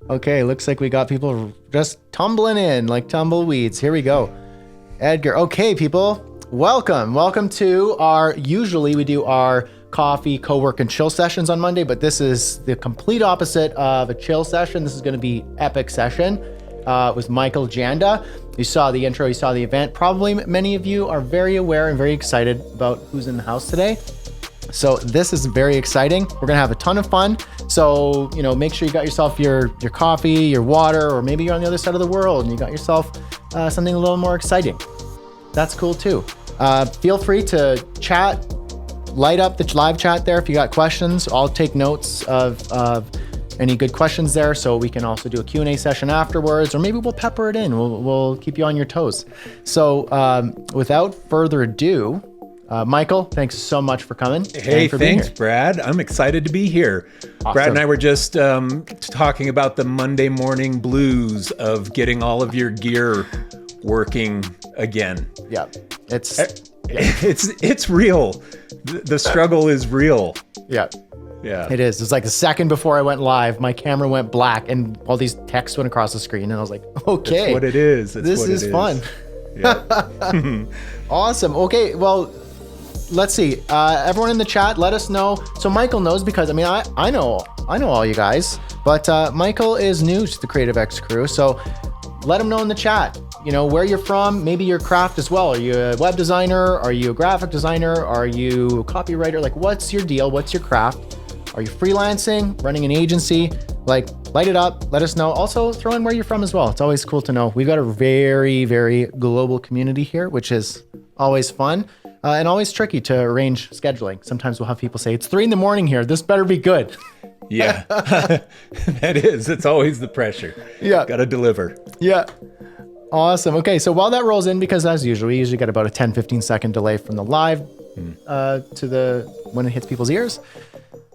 Okay, looks like we got people just tumbling in like tumbleweeds. Here we go. Edgar. Okay, people, welcome to usually we do our coffee, co-work, and chill sessions on Monday, but this is the complete opposite of a chill session. This is going to be epic session with Michael Janda. You saw the intro, you saw the event. Probably many of you are very aware and very excited about who's in the house today. So this is very exciting. We're gonna have a ton of fun. So, make sure you got yourself your coffee, your water, or maybe you're on the other side of the world and you got yourself something a little more exciting. That's cool too. Feel free to chat, light up the live chat there if you got questions. I'll take notes of any good questions there, so we can also do a Q&A session afterwards, or maybe we'll pepper it in. We'll keep you on your toes. So without further ado, Michael, thanks so much for coming. Hey, thanks, Brad. I'm excited to be here. Awesome. Brad and I were just talking about the Monday morning blues of getting all of your gear working again. Yeah, it's real. The struggle is real. Yeah. Yeah. It is. It's like the second before I went live, my camera went black and all these texts went across the screen, and I was like, okay. That's what it is. This is fun. Yeah. Awesome. Okay, well, let's see. Everyone in the chat, let us know. So Michael knows, because I know all you guys, but Michael is new to the Creative X crew. So let him know in the chat, where you're from, maybe your craft as well. Are you a web designer? Are you a graphic designer? Are you a copywriter? Like, what's your deal? What's your craft? Are you freelancing, running an agency? Like, light it up, let us know. Also, throw in where you're from as well. It's always cool to know. We've got a very, very global community here, which is always fun and always tricky to arrange scheduling. Sometimes we'll have people say, it's 3 a.m. here. This better be good. Yeah, that is. It's always the pressure. Yeah. Got to deliver. Yeah. Awesome. Okay, so while that rolls in, because as usual, we usually get about a 10-15 second delay from the live to when it hits people's ears.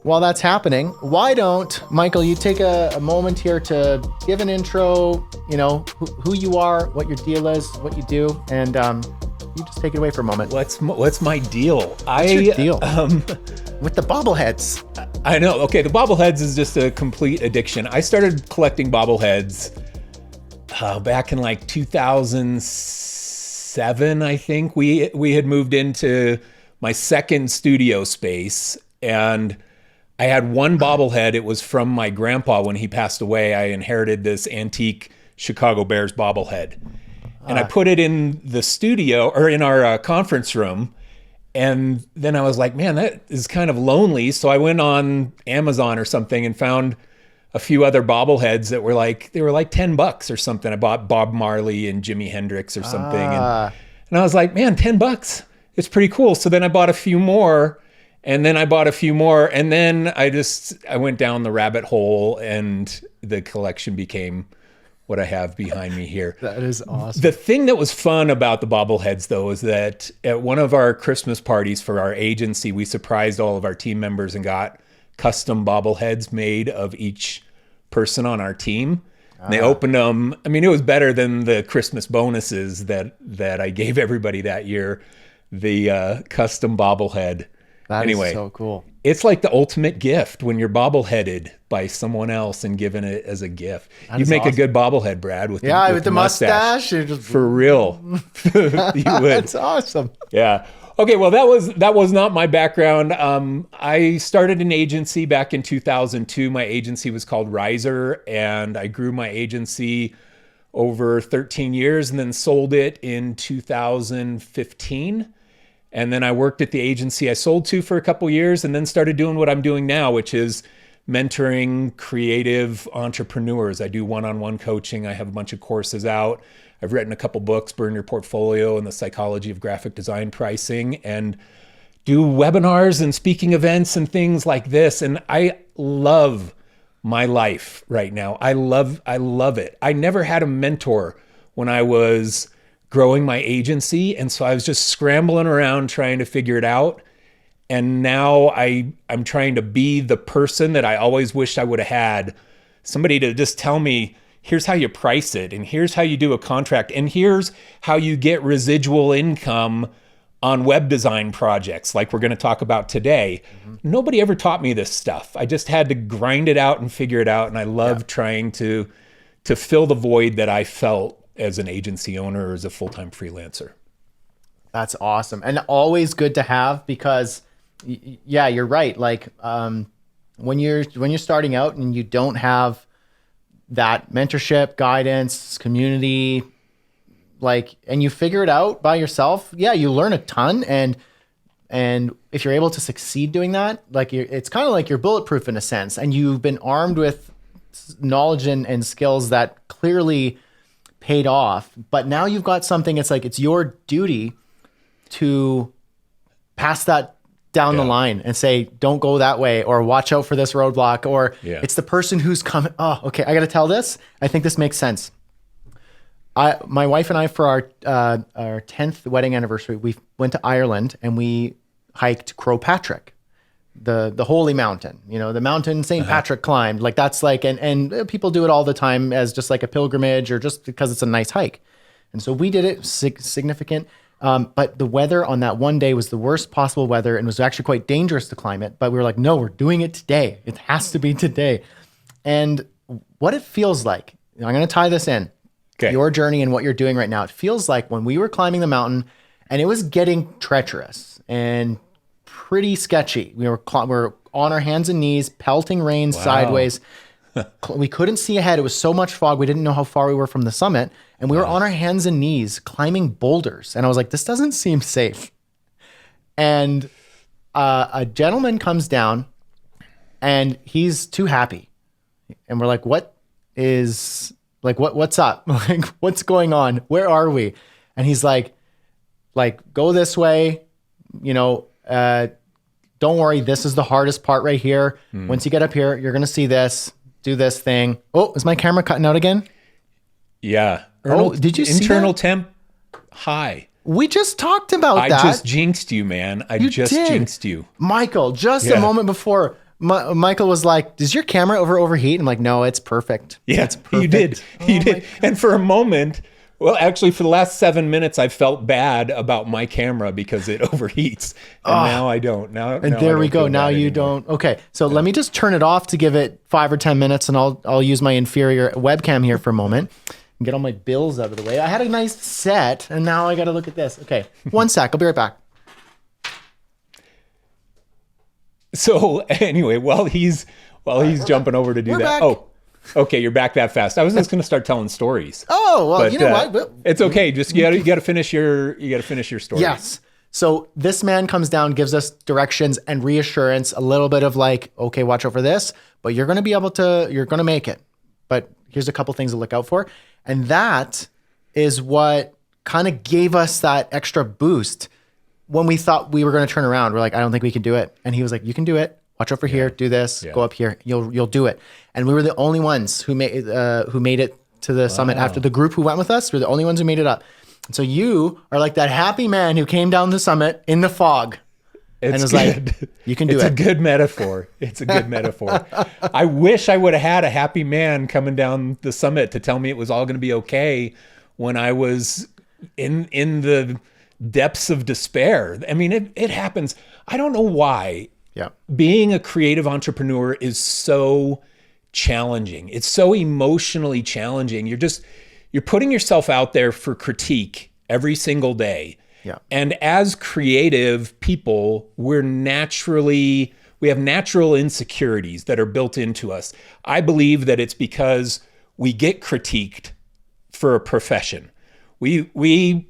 While that's happening, why don't, Michael, you take a moment here to give an intro, who you are, what your deal is, what you do, and you just take it away for a moment. What's my deal? What's your deal? With the bobbleheads. I know. Okay, the bobbleheads is just a complete addiction. I started collecting bobbleheads back in like 2007, I think. We had moved into my second studio space, and I had one bobblehead. It was from my grandpa when he passed away. I inherited this antique Chicago Bears bobblehead. And I put it in the studio, or in our conference room. And then I was like, man, that is kind of lonely. So I went on Amazon or something and found a few other bobbleheads that were like, they were like $10 or something. I bought Bob Marley and Jimi Hendrix or something. And I was like, man, $10. It's pretty cool. So then I bought a few more. And then I bought a few more, and then I went down the rabbit hole, and the collection became what I have behind me here. That is awesome. The thing that was fun about the bobbleheads, though, is that at one of our Christmas parties for our agency, we surprised all of our team members and got custom bobbleheads made of each person on our team. And they opened them. I mean, it was better than the Christmas bonuses that I gave everybody that year. The custom bobblehead. That is so cool. It's like the ultimate gift when you're bobbleheaded by someone else and given it as a gift. You'd make a good bobblehead, Brad, with the mustache. For real. You would. That's awesome. Yeah. Okay, well, that was not my background. I started an agency back in 2002. My agency was called Riser, and I grew my agency over 13 years and then sold it in 2015. And then I worked at the agency I sold to for a couple years, and then started doing what I'm doing now, which is mentoring creative entrepreneurs. I do one-on-one coaching. I have a bunch of courses out. I've written a couple books, Burn Your Portfolio and the Psychology of Graphic Design Pricing, and do webinars and speaking events and things like this. And I love my life right now. I love it. I never had a mentor when I was growing my agency. And so I was just scrambling around trying to figure it out. And now I'm trying to be the person that I always wished I would have had. Somebody to just tell me, here's how you price it, and here's how you do a contract, and here's how you get residual income on web design projects like we're going to talk about today. Nobody ever taught me this stuff. I just had to grind it out and figure it out. And I love trying to fill the void that I felt as an agency owner or as a full-time freelancer. That's awesome. And always good to have, because yeah, you're right. Like, when you're starting out and you don't have that mentorship, guidance, community, like, and you figure it out by yourself, yeah, you learn a ton. And if you're able to succeed doing that, like, it's kind of like you're bulletproof in a sense, and you've been armed with knowledge and skills that clearly paid off. But now you've got something, it's like, it's your duty to pass that down the line and say, don't go that way, or watch out for this roadblock, or it's the person who's coming. Oh, okay, I got to tell this. I think this makes sense. My wife and I, for our 10th wedding anniversary, we went to Ireland and we hiked Croagh Patrick, the holy mountain, the mountain St. Patrick climbed. Like, that's like, and people do it all the time as just like a pilgrimage, or just because it's a nice hike. And so we did it, significant. But the weather on that one day was the worst possible weather, and was actually quite dangerous to climb it. But we were like, no, we're doing it today. It has to be today. And what it feels like, I'm going to tie this in. Your journey and what you're doing right now. It feels like when we were climbing the mountain and it was getting treacherous and pretty sketchy. We were on our hands and knees, pelting rain sideways. We couldn't see ahead. It was so much fog. We didn't know how far we were from the summit. And we were on our hands and knees climbing boulders. And I was like, this doesn't seem safe. And a gentleman comes down and he's too happy. And we're like, what's up? Like, what's going on? Where are we? And he's like, go this way, don't worry. This is the hardest part right here. Once you get up here, you're going to see this, do this thing. Oh, is my camera cutting out again? Yeah. Did you see internal that? temp high? We just talked about that. I just jinxed you, man. Jinxed you. Michael, just a moment before, Michael was like, does your camera overheat? I'm like, no, it's perfect. Yeah, it's perfect. You did. You did. And for a moment, well, actually, for the last 7 minutes, I felt bad about my camera because it overheats. And now I don't. Now there we go. Now you don't. Okay. So let me just turn it off to give it 5 or 10 minutes, and I'll use my inferior webcam here for a moment and get all my bills out of the way. I had a nice set, and now I got to look at this. Okay. One sec. I'll be right back. So anyway, while he's jumping over to do that. Back. Oh, okay, you're back that fast. I was just going to start telling stories. Oh, well, but, you know what? It's okay. Just you got to finish your story. Yes. So this man comes down, gives us directions and reassurance, a little bit of like, okay, watch out for this, but you're going to make it. But here's a couple things to look out for. And that is what kind of gave us that extra boost when we thought we were going to turn around. We're like, I don't think we can do it. And he was like, you can do it. Watch out for here. Do this. Go up here. You'll do it. And we were the only ones who made it to the summit after the group who went with us. We're the only ones who made it up. And so you are like that happy man who came down the summit in the fog. And was like, you can do it. It's a good metaphor. It's a good metaphor. I wish I would have had a happy man coming down the summit to tell me it was all going to be okay when I was in the depths of despair. I mean, it happens. I don't know why. Yeah. Being a creative entrepreneur is so challenging. It's so emotionally challenging. You're putting yourself out there for critique every single day. Yeah. And as creative people, we have natural insecurities that are built into us. I believe that it's because we get critiqued for a profession. We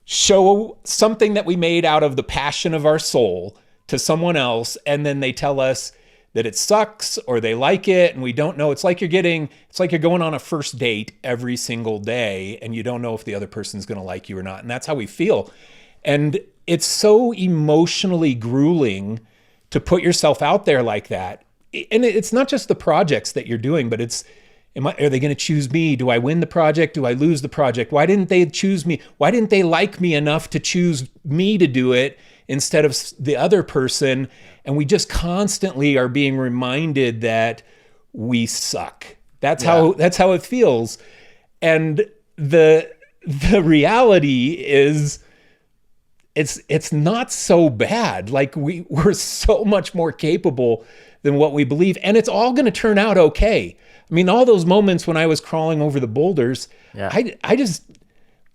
show something that we made out of the passion of our soul to someone else, and then they tell us that it sucks or they like it, and we don't know. It's like you're going on a first date every single day, and you don't know if the other person's going to like you or not. And that's how we feel. And it's so emotionally grueling to put yourself out there like that. And it's not just the projects that you're doing, but are they going to choose me? Do I win the project? Do I lose the project? Why didn't they choose me? Why didn't they like me enough to choose me to do it instead of the other person? And we just constantly are being reminded that we suck. That's how it feels. And the reality is it's not so bad. Like we're so much more capable than what we believe, and it's all going to turn out okay. I mean, all those moments when I was crawling over the boulders, Yeah.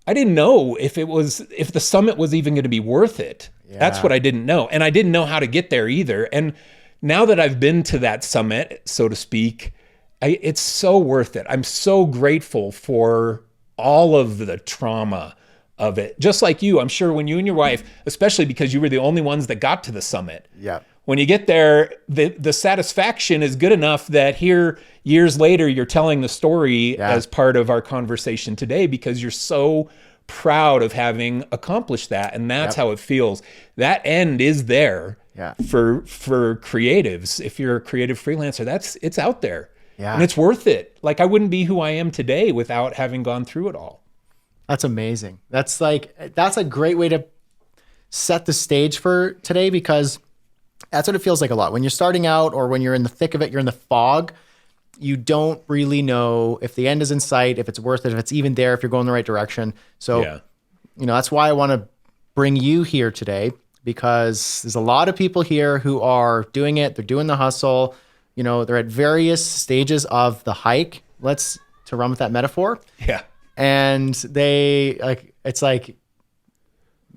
I didn't know if the summit was even going to be worth it. Yeah. That's what I didn't know, and I didn't know how to get there either. And now that I've been to that summit, so to speak, it's so worth it. I'm so grateful for all of the trauma of it. Just like you, I'm sure when you and your wife, especially because you were the only ones that got to the summit. Yeah. When you get there, the satisfaction is good enough that here, years later, you're telling the story as part of our conversation today because you're so proud of having accomplished that. And that's how it feels. That end is there for creatives. If you're a creative freelancer, it's out there. Yeah. And it's worth it. Like I wouldn't be who I am today without having gone through it all. That's amazing. That's a great way to set the stage for today, because that's what it feels like a lot. When you're starting out or when you're in the thick of it, you're in the fog, you don't really know if the end is in sight, if it's worth it, if it's even there, if you're going the right direction. So, that's why I want to bring you here today, because there's a lot of people here who are doing it. They're doing the hustle. They're at various stages of the hike. To run with that metaphor. Yeah. And it's like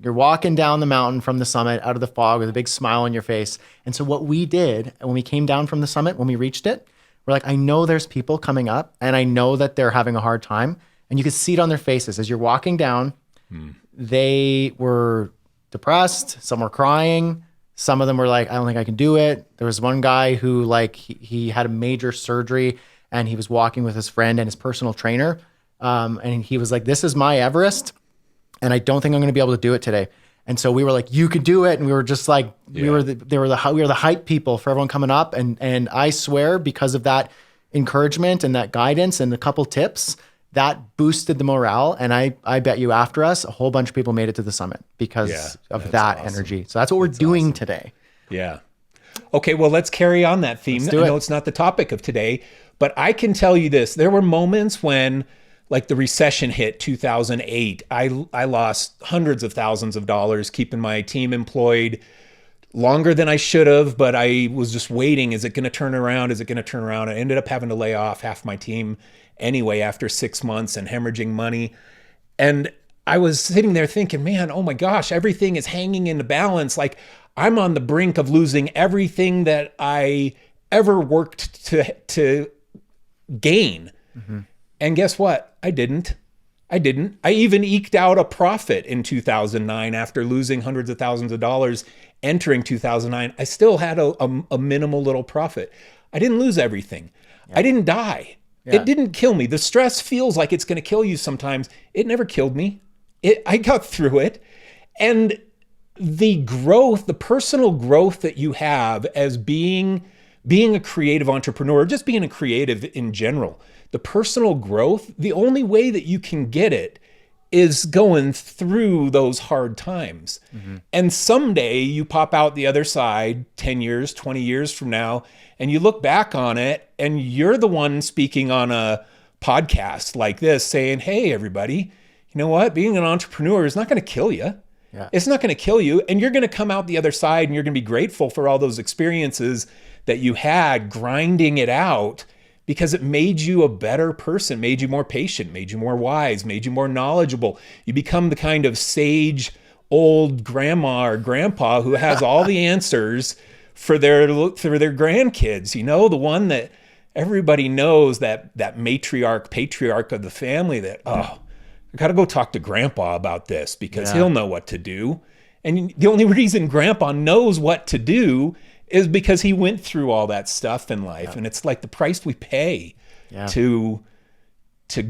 you're walking down the mountain from the summit out of the fog with a big smile on your face. And so what we did when we came down from the summit, when we reached it, we're like, I know there's people coming up and I know that they're having a hard time. And you could see it on their faces as you're walking down. They were depressed. Some were crying. Some of them were like, I don't think I can do it. There was one guy who he had a major surgery and he was walking with his friend and his personal trainer. And he was like, this is my Everest. And I don't think I'm going to be able to do it today. And so we were like, you could do it. And we were just like, we were the hype people for everyone coming up. And I swear, because of that encouragement and that guidance and a couple tips, that boosted the morale. And I bet you after us, a whole bunch of people made it to the summit because of that energy. So that's what we're doing today. Yeah. Okay. Well, let's carry on that theme. I know it's not the topic of today, but I can tell you this. There were moments when, like the recession hit 2008, I lost hundreds of thousands of dollars keeping my team employed longer than I should have, but I was just waiting. Is it going to turn around? Is it going to turn around? I ended up having to lay off half my team anyway after 6 months and hemorrhaging money. And I was sitting there thinking, man, oh my gosh, everything is hanging in the balance. Like I'm on the brink of losing everything that I ever worked to gain. Mm-hmm. And guess what? I didn't. I even eked out a profit in 2009 after losing hundreds of thousands of dollars entering 2009. I still had a minimal little profit. I didn't lose everything. Yeah. I didn't die. Yeah. It didn't kill me. The stress feels like it's going to kill you sometimes. It never killed me. I got through it. And the growth, the personal growth that you have as being a creative entrepreneur, just being a creative in general, the personal growth, the only way that you can get it is going through those hard times. Mm-hmm. And someday you pop out the other side 10 years, 20 years from now, and you look back on it and you're the one speaking on a podcast like this saying, hey, everybody, you know what? Being an entrepreneur is not going to kill you. Yeah. It's not going to kill you. And you're going to come out the other side and you're going to be grateful for all those experiences that you had grinding it out, because it made you a better person, made you more patient, made you more wise, made you more knowledgeable. You become the kind of sage old grandma or grandpa who has all the answers for their grandkids, the one that everybody knows, that matriarch, patriarch of the family that, I got to go talk to grandpa about this because he'll know what to do. And the only reason grandpa knows what to do is because he went through all that stuff in life. Yeah. And it's like the price we pay to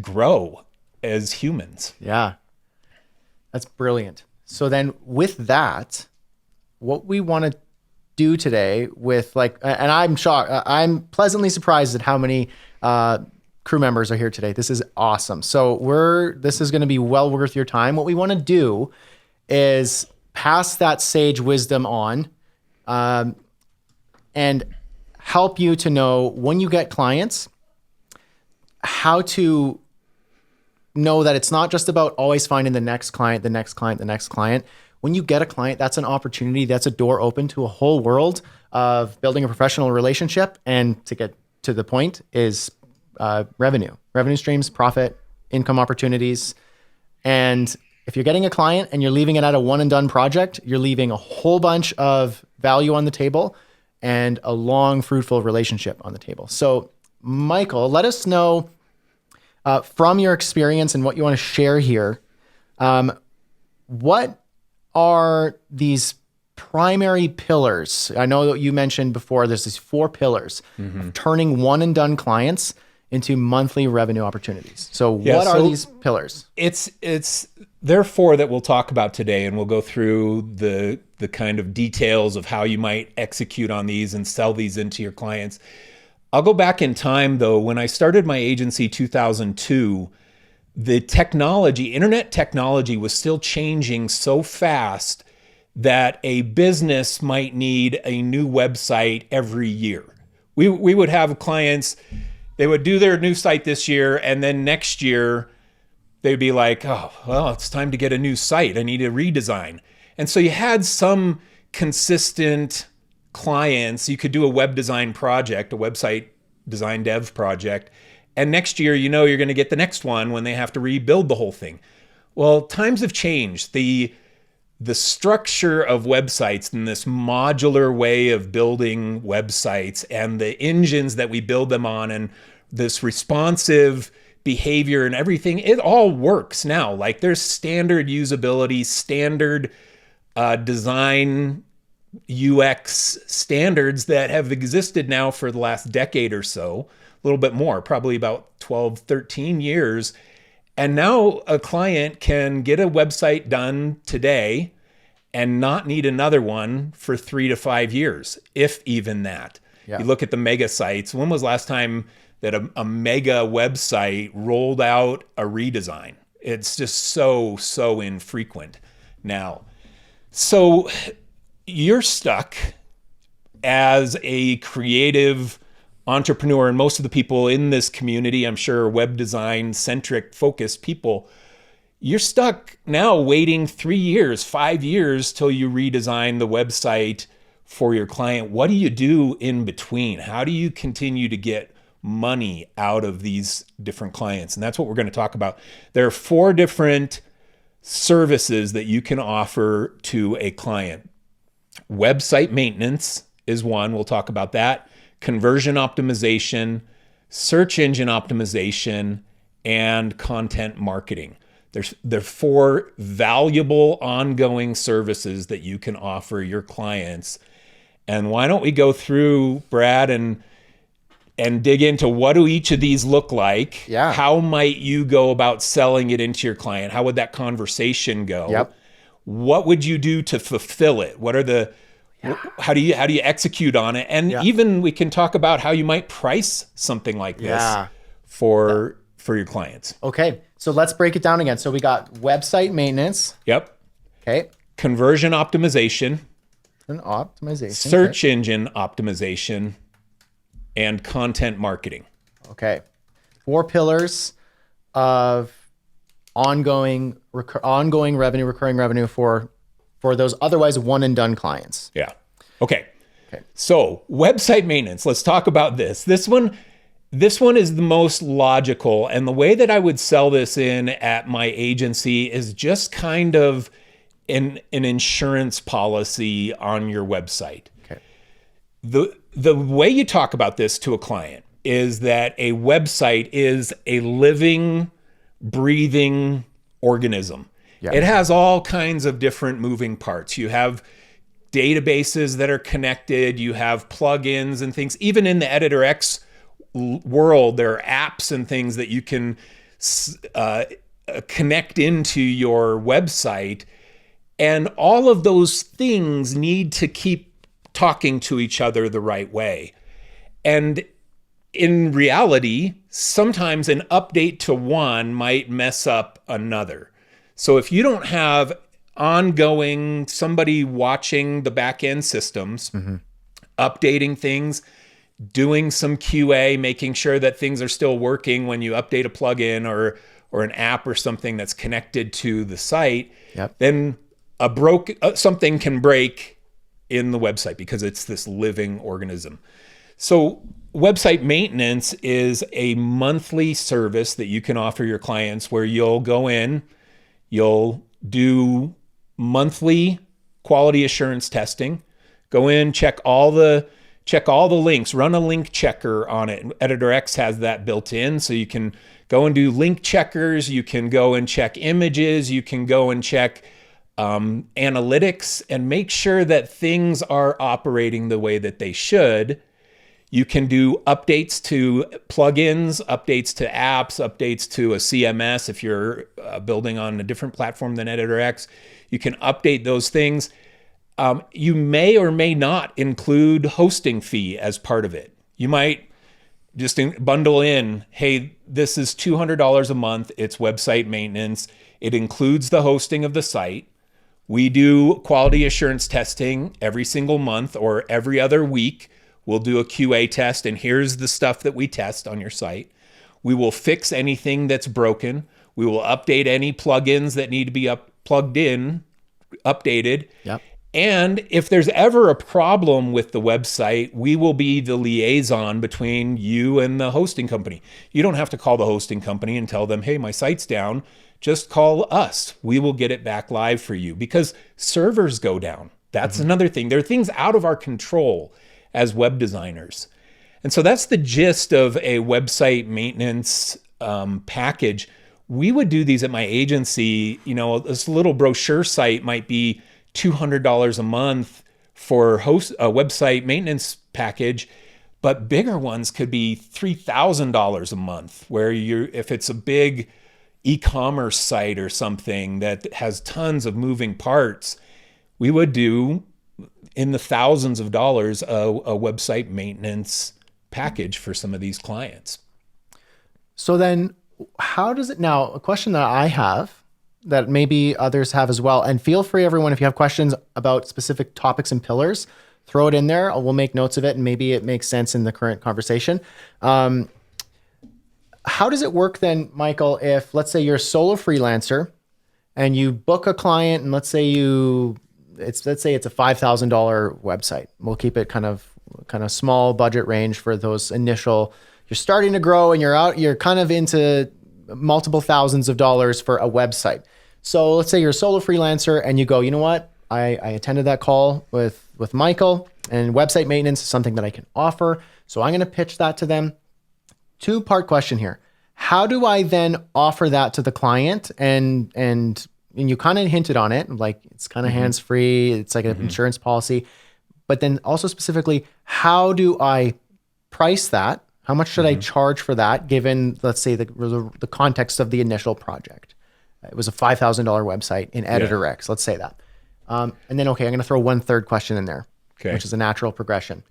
grow as humans. Yeah. That's brilliant. So then with that, what we want to do today with and I'm shocked, I'm pleasantly surprised at how many crew members are here today. This is awesome. So this is going to be well worth your time. What we want to do is pass that sage wisdom on, and help you to know when you get clients, how to know that it's not just about always finding the next client. when you get a client, that's an opportunity. That's a door open to a whole world of building a professional relationship. And to get to the point is revenue streams, profit, income opportunities. And if you're getting a client and you're leaving it at a one and done project, you're leaving a whole bunch of value on the table and a long, fruitful relationship on the table. So, Michael, let us know from your experience and what you want to share here. What are these primary pillars? I know that you mentioned before there's these 4 pillars of turning one and done clients into monthly revenue opportunities. So what are these pillars? There are 4 that we'll talk about today, and we'll go through the kind of details of how you might execute on these and sell these into your clients. I'll go back in time though. When I started my agency 2002, the internet technology was still changing so fast that a business might need a new website every year. We would have clients, they would do their new site this year, and then next year they'd be like, oh, well, it's time to get a new site. I need a redesign. And so you had some consistent clients. You could do a web design project, a website design dev project, and next year, you're going to get the next one when they have to rebuild the whole thing. Well, times have changed. The structure of websites and this modular way of building websites and the engines that we build them on and this responsive behavior and everything, it all works now. Like there's standard usability, standard design UX standards that have existed now for the last decade or so, a little bit more, probably about 12, 13 years. And now a client can get a website done today and not need another one for 3 to 5 years, if even that. Yeah. You look at the mega sites. When was the last time that a mega website rolled out a redesign? It's just so infrequent now. So you're stuck as a creative entrepreneur, and most of the people in this community, I'm sure, are web design centric focused people. You're stuck now waiting 3 years, 5 years till you redesign the website for your client. What do you do in between? How do you continue to get money out of these different clients? And that's what we're going to talk about. There are 4 different services that you can offer to a client. Website maintenance is one. We'll talk about that. Conversion optimization, search engine optimization, and content marketing. There are 4 valuable ongoing services that you can offer your clients. And why don't we go through, Brad, and dig into what do each of these look like? Yeah. How might you go about selling it into your client? How would that conversation go? Yep. What would you do to fulfill it? What are how do you execute on it? And even we can talk about how you might price something like this for your clients. Okay. So let's break it down again. So we got website maintenance. Yep. Okay. Conversion optimization. And optimization. Search engine optimization. And content marketing. Okay. 4 pillars of ongoing revenue, recurring revenue for those otherwise one and done clients. Yeah. Okay. So website maintenance. Let's talk about this. This one is the most logical. And the way that I would sell this in at my agency is just kind of an insurance policy on your website. Okay. The way you talk about this to a client is that a website is a living, breathing organism. Yeah. It has all kinds of different moving parts. You have databases that are connected. You have plugins and things. Even in the Editor X world, there are apps and things that you can connect into your website. And all of those things need to keep talking to each other the right way. And in reality, sometimes an update to one might mess up another. So if you don't have ongoing somebody watching the back end systems, updating things, doing some QA, making sure that things are still working when you update a plugin or an app or something that's connected to the site, then something can break in the website because it's this living organism. So website maintenance is a monthly service that you can offer your clients where you'll go in, you'll do monthly quality assurance testing, go in, check all the links, run a link checker on it. Editor X has that built in, so you can go and do link checkers, you can go and check images, you can go and check analytics and make sure that things are operating the way that they should. You can do updates to plugins, updates to apps, updates to a CMS if you're building on a different platform than Editor X. You can update those things. You may or may not include hosting fee as part of it. You might just bundle in, hey, this is $200 a month. It's website maintenance. It includes the hosting of the site. We do quality assurance testing every single month or every other week. We'll do a QA test, and here's the stuff that we test on your site. We will fix anything that's broken. We will update any plugins that need to be updated. Yep. And if there's ever a problem with the website, we will be the liaison between you and the hosting company. You don't have to call the hosting company and tell them, hey, my site's down. Just call us. We will get it back live for you because servers go down. That's another thing. There are things out of our control as web designers. And so that's the gist of a website maintenance package. We would do these at my agency. You know, this little brochure site might be $200 a month for a website maintenance package, but bigger ones could be $3,000 a month, where if it's a big e-commerce site or something that has tons of moving parts, we would do in the thousands of dollars a website maintenance package for some of these clients. So then how does it now, a question that I have that maybe others have as well, and feel free everyone, if you have questions about specific topics and pillars, throw it in there. We'll make notes of it and maybe it makes sense in the current conversation. How does it work then, Michael, if let's say you're a solo freelancer and you book a client and let's say it's a $5,000 website. We'll keep it kind of small budget range for those initial, you're starting to grow and you're kind of into multiple thousands of dollars for a website. So let's say you're a solo freelancer and you go, you know what? I attended that call with Michael, and website maintenance is something that I can offer. So I'm going to pitch that to them. 2-part question here. How do I then offer that to the client? And you kind of hinted on it, like it's kind of hands-free. It's like an insurance policy, but then also specifically, how do I price that? How much should I charge for that? Given, let's say the context of the initial project, it was a $5,000 website in Editor X. Let's say that. And then, okay, I'm going to throw 1/3 question in there, which is a natural progression.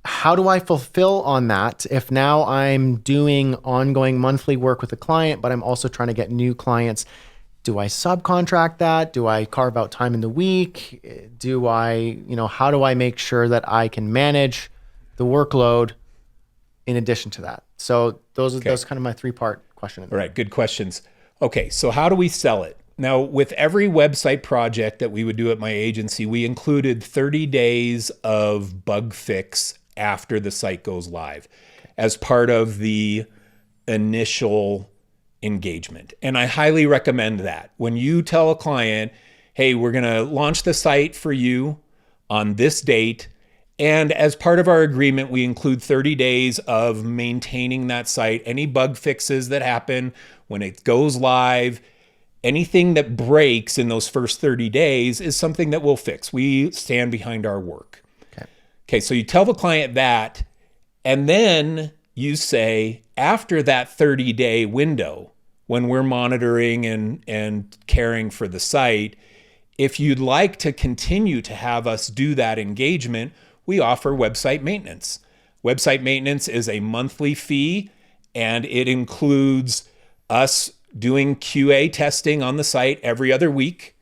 How do I fulfill on that if now I'm doing ongoing monthly work with a client, but I'm also trying to get new clients? Do I subcontract that? Do I carve out time in the week? How do I make sure that I can manage the workload in addition to that? So those kind of my 3-part question. All right, good questions. Okay, so how do we sell it? Now, with every website project that we would do at my agency, we included 30 days of bug fix after the site goes live as part of the initial engagement. And I highly recommend that. When you tell a client, hey, we're going to launch the site for you on this date, and as part of our agreement, we include 30 days of maintaining that site, any bug fixes that happen when it goes live, anything that breaks in those first 30 days is something that we'll fix. We stand behind our work. Okay, so you tell the client that, and then you say, after that 30-day window, when we're monitoring and caring for the site, if you'd like to continue to have us do that engagement, we offer website maintenance. Website maintenance is a monthly fee, and it includes us doing QA testing on the site every other week,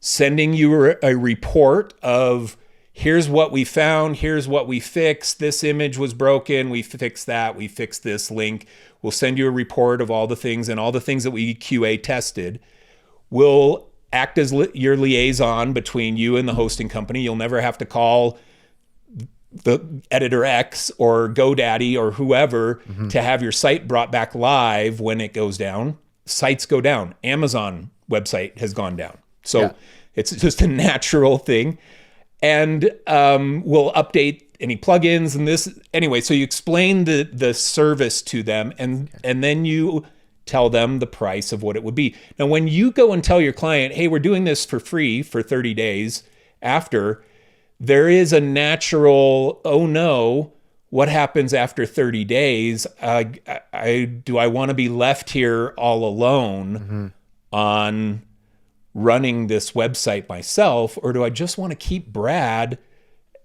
sending you a report of here's what we found, here's what we fixed, this image was broken, we fixed that, we fixed this link. We'll send you a report of all the things and all the things that we QA tested. We'll act as your liaison between you and the hosting company. You'll never have to call the editor X or GoDaddy or whoever to have your site brought back live when it goes down. Sites go down. Amazon website has gone down. So it's just a natural thing. And we'll update any plugins and this. Anyway, so you explain the service to them, and then you tell them the price of what it would be. Now, when you go and tell your client, hey, we're doing this for free for 30 days after, there is a natural, oh no, what happens after 30 days? Do I want to be left here all alone on running this website myself, or do I just want to keep Brad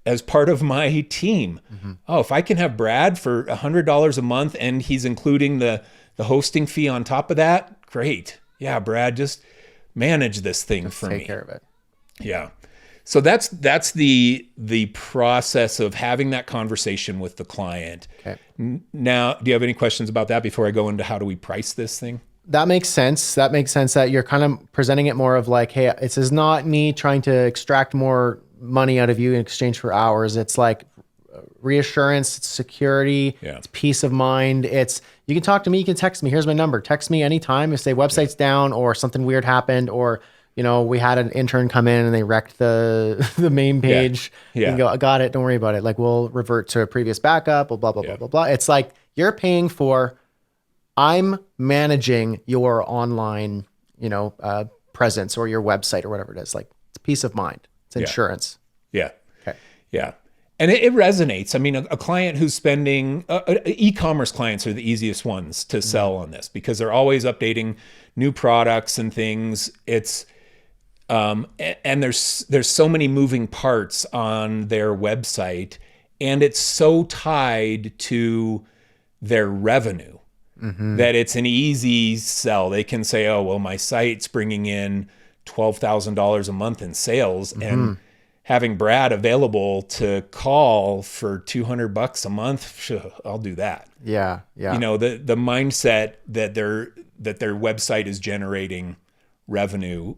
as part of my team? Oh, if I can have Brad for $100 a month and he's including the hosting fee on top of that, great. Yeah, Brad, just manage this thing for me. Take care of it. Yeah. So that's the process of having that conversation with the client. Okay. Now, do you have any questions about that before I go into how do we price this thing? That makes sense. That makes sense that you're kind of presenting it more of like, hey, this is not me trying to extract more money out of you in exchange for hours. It's like reassurance, it's security, it's peace of mind. It's, you can talk to me, you can text me. Here's my number. Text me anytime if say website's down or something weird happened, or we had an intern come in and they wrecked the main page. You can go, I got it. Don't worry about it. Like, we'll revert to a previous backup, blah, blah, blah, blah, blah. It's like you're paying for, I'm managing your online, presence or your website or whatever it is. Like, it's peace of mind. It's insurance. Yeah. Okay. Yeah. And it resonates. I mean, a client who's spending, e-commerce clients are the easiest ones to sell on this because they're always updating new products and things. It's, and there's so many moving parts on their website, and it's so tied to their revenue that it's an easy sell. They can say, oh, well, my site's bringing in $12,000 a month in sales, and having Brad available to call for $200 a month, I'll do that. Yeah. The mindset that their website is generating revenue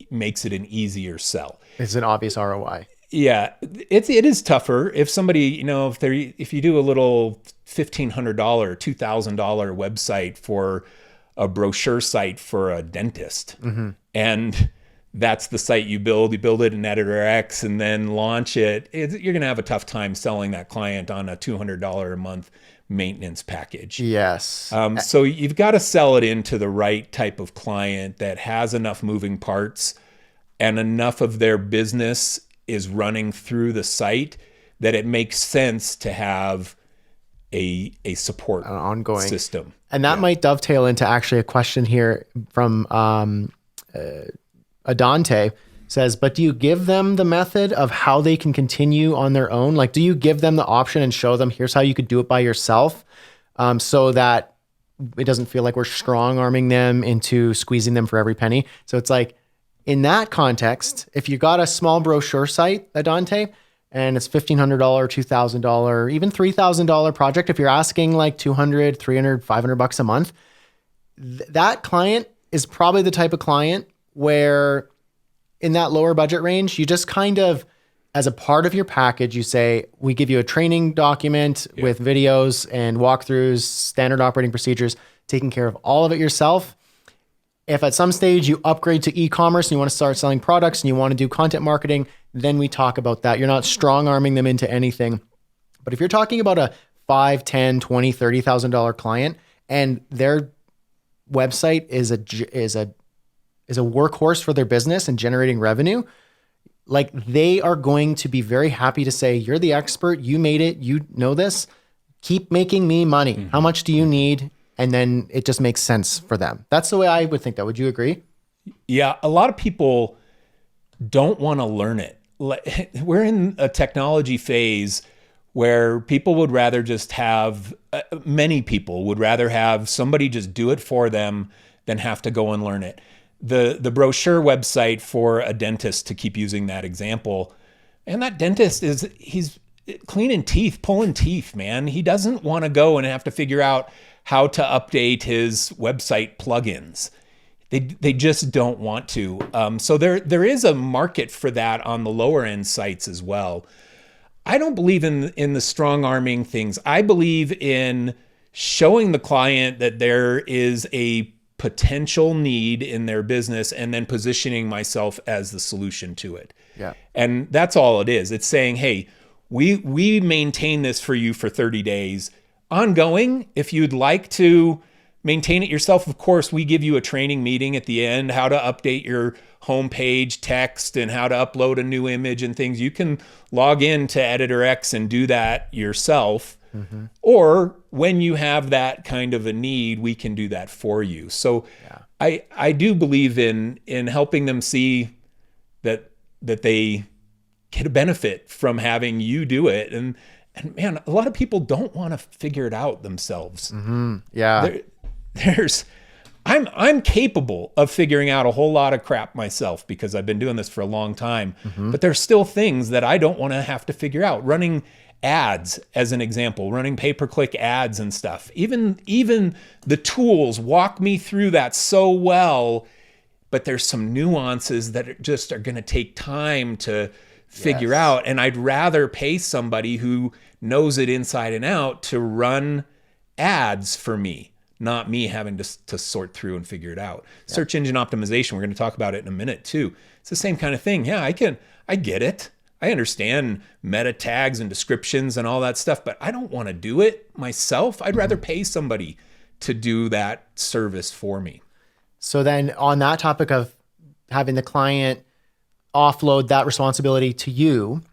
makes it an easier sell. It's an obvious ROI. Yeah, it is tougher if somebody, if you do a little $1,500, $2,000 website for a brochure site for a dentist, and that's the site you build it in Editor X and then launch it, you're going to have a tough time selling that client on a $200 a month maintenance package. Yes. So you've got to sell it into the right type of client that has enough moving parts and enough of their business is running through the site that it makes sense to have a support, an ongoing system. And that might dovetail into actually a question here from Adante. Says, but do you give them the method of how they can continue on their own? Like, do you give them the option and show them, here's how you could do it by yourself, so that it doesn't feel like we're strong arming them into squeezing them for every penny? So it's like, in that context, if you got a small brochure site, Adante, and it's $1,500, $2,000, even $3,000 project, if you're asking like $200, $300, $500 a month, that client is probably the type of client where in that lower budget range, you just kind of, as a part of your package, you say, we give you a training document with videos and walkthroughs, standard operating procedures, taking care of all of it yourself. If at some stage you upgrade to e-commerce and you want to start selling products and you want to do content marketing, then we talk about that. You're not strong arming them into anything. But if you're talking about a $5,000, $10,000, $20,000, $30,000 client and their website is a workhorse for their business and generating revenue, like, they are going to be very happy to say, you're the expert, you made it, you know this, keep making me money. How much do you need? And then it just makes sense for them. That's the way I would think that. Would you agree? Yeah, a lot of people don't want to learn it. We're in a technology phase where people would rather just have, many people would rather have somebody just do it for them than have to go and learn it. The brochure website for a dentist, to keep using that example, and that dentist he's cleaning teeth, pulling teeth, man. He doesn't want to go and have to figure out how to update his website plugins. they just don't want to. So there is a market for that on the lower end sites as well. I don't believe in the strong arming things. I believe in showing the client that there is a potential need in their business and then positioning myself as the solution to it. Yeah. And that's all it is. It's saying, hey, we maintain this for you for 30 days. Ongoing, if you'd like to maintain it yourself, of course, we give you a training meeting at the end, how to update your homepage text and how to upload a new image and things. You can log in to Editor X and do that yourself. Mm-hmm. Or when you have that kind of a need, we can do that for you. So yeah. I do believe in helping them see that they get a benefit from having you do it. And man, a lot of people don't want to figure it out themselves. Mm-hmm. Yeah. I'm capable of figuring out a whole lot of crap myself because I've been doing this for a long time, mm-hmm. but there's still things that I don't want to have to figure out. Running ads, as an example, running pay-per-click ads and stuff. Even the tools walk me through that so well, but there's some nuances that are going to take time to figure out. And I'd rather pay somebody who knows it inside and out to run ads for me, not me having to sort through and figure it out. Yeah. Search engine optimization, we're going to talk about it in a minute too. It's the same kind of thing. Yeah, I get it. I understand meta tags and descriptions and all that stuff, but I don't want to do it myself. I'd rather pay somebody to do that service for me. So then on that topic of having the client offload that responsibility to you,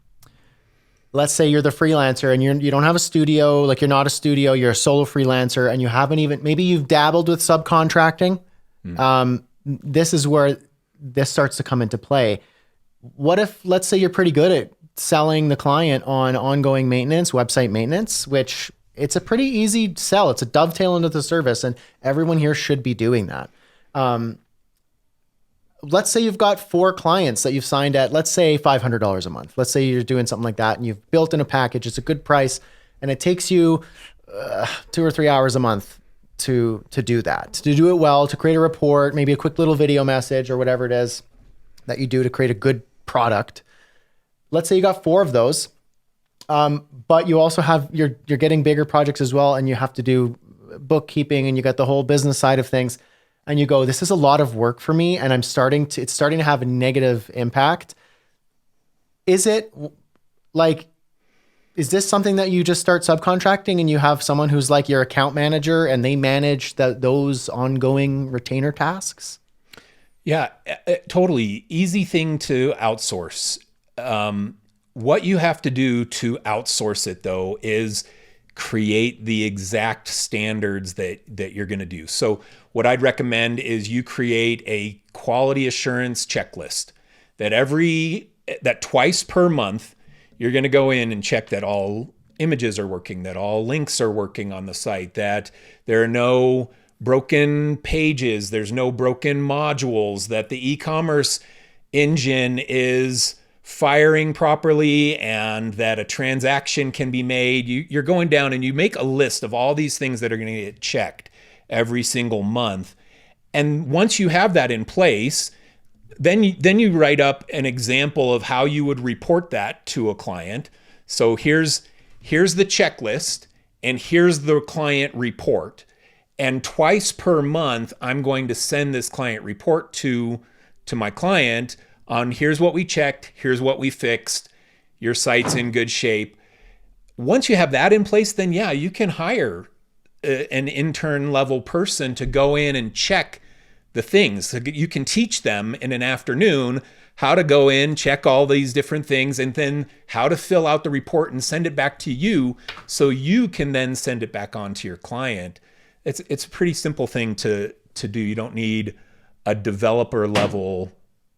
let's say you're the freelancer and you don't have a studio, like you're not a studio, you're a solo freelancer and you haven't even, maybe you've dabbled with subcontracting. This is where this starts to come into play. What if, let's say you're pretty good at selling the client on ongoing maintenance, website maintenance, which it's a pretty easy sell. It's a dovetail into the service and everyone here should be doing that. Let's say you've got 4 clients that you've signed at, let's say $500 a month. Let's say you're doing something like that and you've built in a package. It's a good price and it takes you 2 or 3 hours a month to do that, to do it well, to create a report, maybe a quick little video message or whatever it is that you do to create a good product. Let's say you got 4 of those, but you also have, you're getting bigger projects as well and you have to do bookkeeping and you got the whole business side of things. And you go, this is a lot of work for me and it's starting to have a negative impact. Is this something that you just start subcontracting and you have someone who's like your account manager and they manage those ongoing retainer tasks? Yeah, totally. Easy thing to outsource. What you have to do to outsource it though is create the exact standards that you're going to do. So what I'd recommend is you create a quality assurance checklist that twice per month, you're going to go in and check that all images are working, that all links are working on the site, that there are no broken pages, there's no broken modules, that the e-commerce engine is firing properly and that a transaction can be made. You're going down and you make a list of all these things that are going to get checked every single month. And once you have that in place, then you write up an example of how you would report that to a client. So here's the checklist and here's the client report. And twice per month, I'm going to send this client report to my client on here's what we checked, here's what we fixed, your site's in good shape. Once you have that in place, then yeah, you can hire an intern level person to go in and check the things. You can teach them in an afternoon how to go in, check all these different things, and then how to fill out the report and send it back to you so you can then send it back on to your client. It's a pretty simple thing to do. You don't need a developer level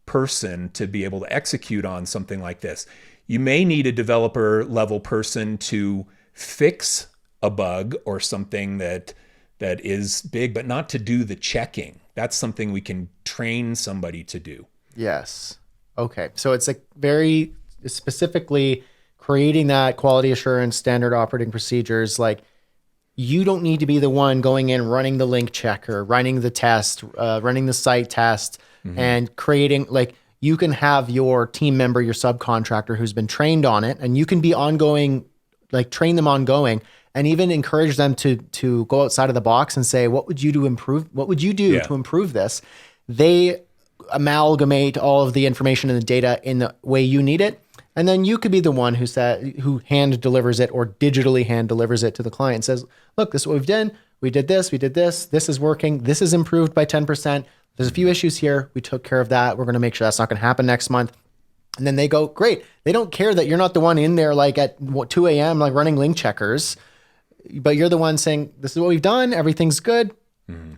person to be able to execute on something like this. You may need a developer level person to fix a bug or something that is big, but not to do the checking. That's something we can train somebody to do. Yes. Okay. So it's like very specifically creating that quality assurance, standard operating procedures. Like You don't need to be the one going in, running the link checker, running the test, running the site test, and creating, like, you can have your team member, your subcontractor who's been trained on it, and you can be ongoing, like train them ongoing, and even encourage them to go outside of the box and say, what would you do to improve? What would you do to improve this? They amalgamate all of the information and the data in the way you need it. And then you could be the one who hand delivers it or digitally hand delivers it to the client and says, look, this is what we've done. We did this. This is working. This is improved by 10%. There's a few issues here. We took care of that. We're going to make sure that's not going to happen next month. And then they go, great. They don't care that you're not the one in there like at 2 a.m. like running link checkers, but you're the one saying, this is what we've done. Everything's good.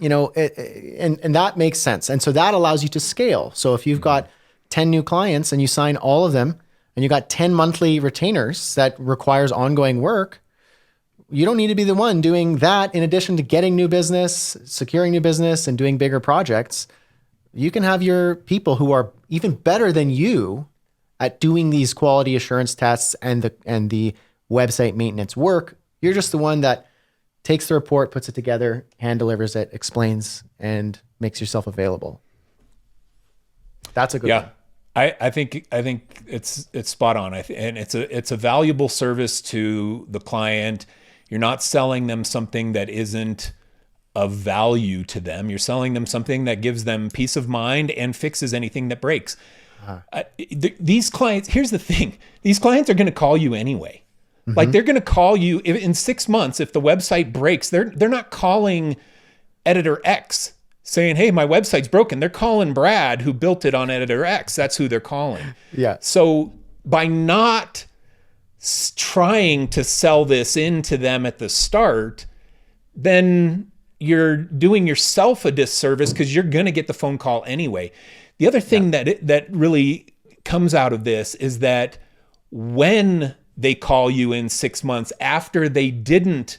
You know, and that makes sense. And so that allows you to scale. So if you've got 10 new clients and you sign all of them and you got 10 monthly retainers that requires ongoing work, you don't need to be the one doing that in addition to getting new business, securing new business, and doing bigger projects. You can have your people who are even better than you at doing these quality assurance tests and the website maintenance work. You're just the one that takes the report, puts it together, hand delivers it, explains, and makes yourself available. That's a good one. I think it's spot on. And it's a valuable service to the client. You're not selling them something that isn't of value to them. You're selling them something that gives them peace of mind and fixes anything that breaks. These clients, here's the thing. These clients are going to call you anyway. Like they're going to call you in 6 months if the website breaks. They're not calling editor X saying, hey, my website's broken. They're calling Brad, who built it on editor X. That's who they're calling. Yeah. So by not trying to sell this into them at the start, then you're doing yourself a disservice because you're going to get the phone call anyway. The other thing that really comes out of this is that when they call you in 6 months after they didn't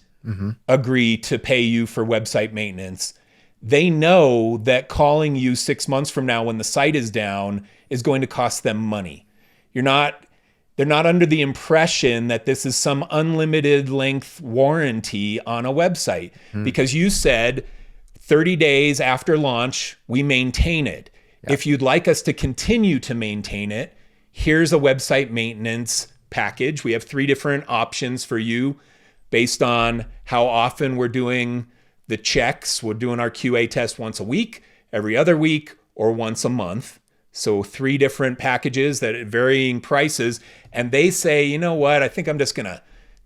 agree to pay you for website maintenance, they know that calling you 6 months from now when the site is down is going to cost them money. They're not under the impression that this is some unlimited length warranty on a website because you said 30 days after launch, we maintain it. Yep. If you'd like us to continue to maintain it, here's a website maintenance package. We have 3 different options for you based on how often we're doing the checks. We're doing our QA test once a week, every other week, or once a month. So 3 different packages that at varying prices. And they say, you know what, I think I'm just going to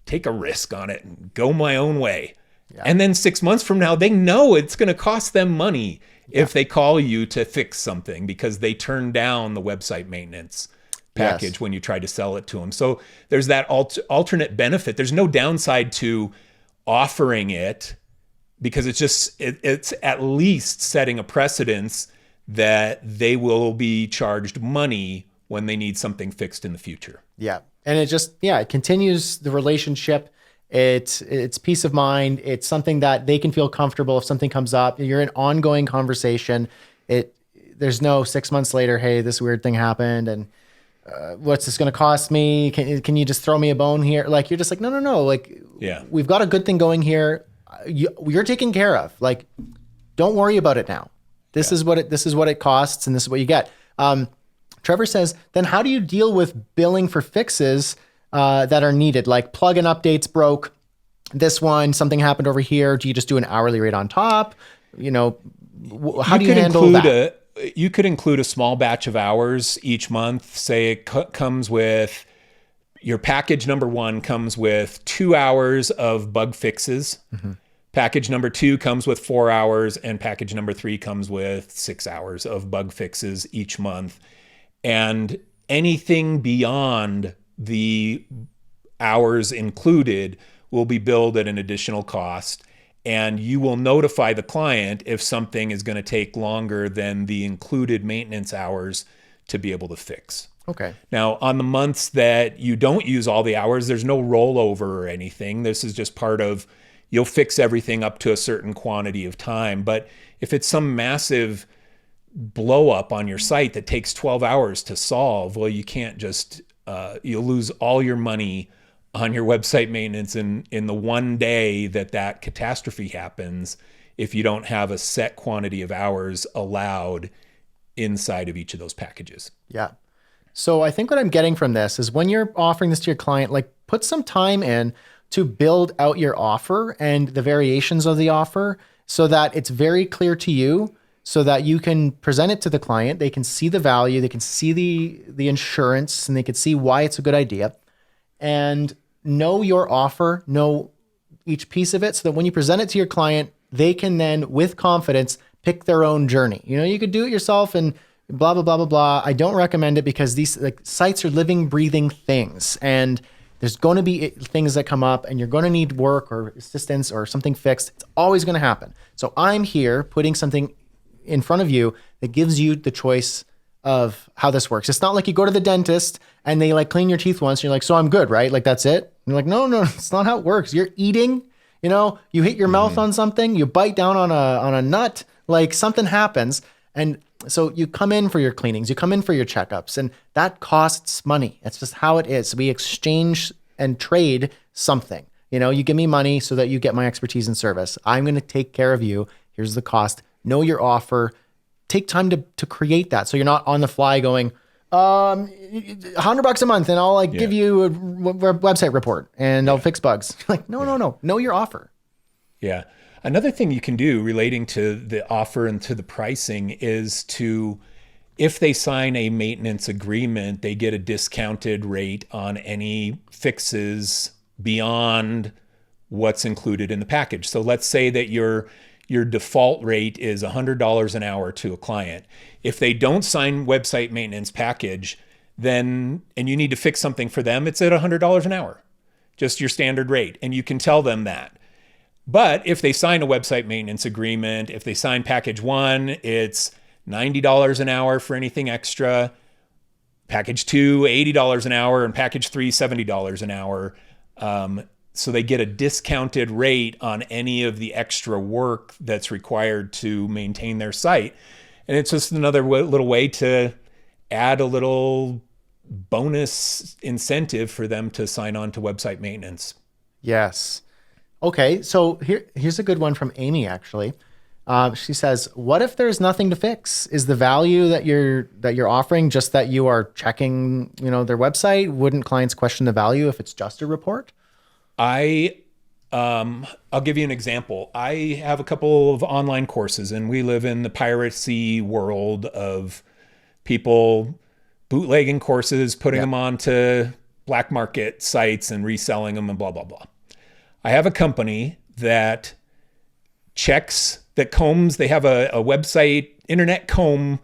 take a risk on it and go my own way. Yeah. And then 6 months from now, they know it's going to cost them money if they call you to fix something because they turned down the website maintenance package when you tried to sell it to them. So there's that alternate benefit. There's no downside to offering it because it's at least setting a precedence that they will be charged money when they need something fixed in the future. Yeah. And it continues the relationship. It's peace of mind. It's something that they can feel comfortable if something comes up. You're in ongoing conversation. There's no 6 months later, hey, this weird thing happened and what's this going to cost me? Can you just throw me a bone here? Like, you're just like, no. Like, we've got a good thing going here. You're taken care of. Like, don't worry about it now. This is what it costs, and this is what you get. Trevor says, then how do you deal with billing for fixes that are needed? Like plugin updates broke. This one, something happened over here. Do you just do an hourly rate on top? You know, how do you handle that? You could include a small batch of hours each month. Say it comes with your package number 1 comes with 2 hours of bug fixes. Package number 2 comes with 4 hours, and package number 3 comes with 6 hours of bug fixes each month. And anything beyond the hours included will be billed at an additional cost. And you will notify the client if something is going to take longer than the included maintenance hours to be able to fix. Okay. Now, on the months that you don't use all the hours, there's no rollover or anything. This is just part of, you'll fix everything up to a certain quantity of time. But if it's some massive blow up on your site that takes 12 hours to solve, well, you can't just, you'll lose all your money on your website maintenance in the one day that catastrophe happens if you don't have a set quantity of hours allowed inside of each of those packages. Yeah. So I think what I'm getting from this is when you're offering this to your client, like put some time in to build out your offer and the variations of the offer so that it's very clear to you, so that you can present it to the client. They can see the value, they can see the insurance, and they can see why it's a good idea. And know your offer, know each piece of it, so that when you present it to your client, they can then, with confidence, pick their own journey. You know, you could do it yourself and blah, blah, blah, blah, blah. I don't recommend it because these sites are living, breathing things. And there's going to be things that come up and you're going to need work or assistance or something fixed. It's always going to happen. So I'm here putting something in front of you that gives you the choice of how this works. It's not like you go to the dentist and they like clean your teeth once and you're like, so I'm good, right? Like that's it. And you're like, no, it's not how it works. You're eating, you know, you hit your mouth on something, you bite down on a nut, like something happens. And so you come in for your cleanings, you come in for your checkups, and that costs money. It's just how it is. We exchange and trade something. You know, you give me money so that you get my expertise and service. I'm going to take care of you. Here's the cost. Know your offer. Take time to create that. So you're not on the fly going, $100 a month and I'll like give you a website report and I'll fix bugs. Like, no. Know your offer. Yeah. Another thing you can do relating to the offer and to the pricing is to, if they sign a maintenance agreement, they get a discounted rate on any fixes beyond what's included in the package. So let's say that your default rate is $100 an hour to a client. If they don't sign website maintenance package, then, and you need to fix something for them, it's at $100 an hour, just your standard rate. And you can tell them that. But if they sign a website maintenance agreement, if they sign package 1, it's $90 an hour for anything extra. Package 2, $80 an hour, and package 3, $70 an hour. So they get a discounted rate on any of the extra work that's required to maintain their site. And it's just another little way to add a little bonus incentive for them to sign on to website maintenance. Yes. Okay, so here's a good one from Amy, actually. She says, what if there's nothing to fix? Is the value that you're offering just that you are checking, their website? Wouldn't clients question the value if it's just a report? I'll give you an example. I have a couple of online courses, and we live in the piracy world of people bootlegging courses, putting them onto black market sites and reselling them and blah, blah, blah. I have a company that combs, they have a website, internet comb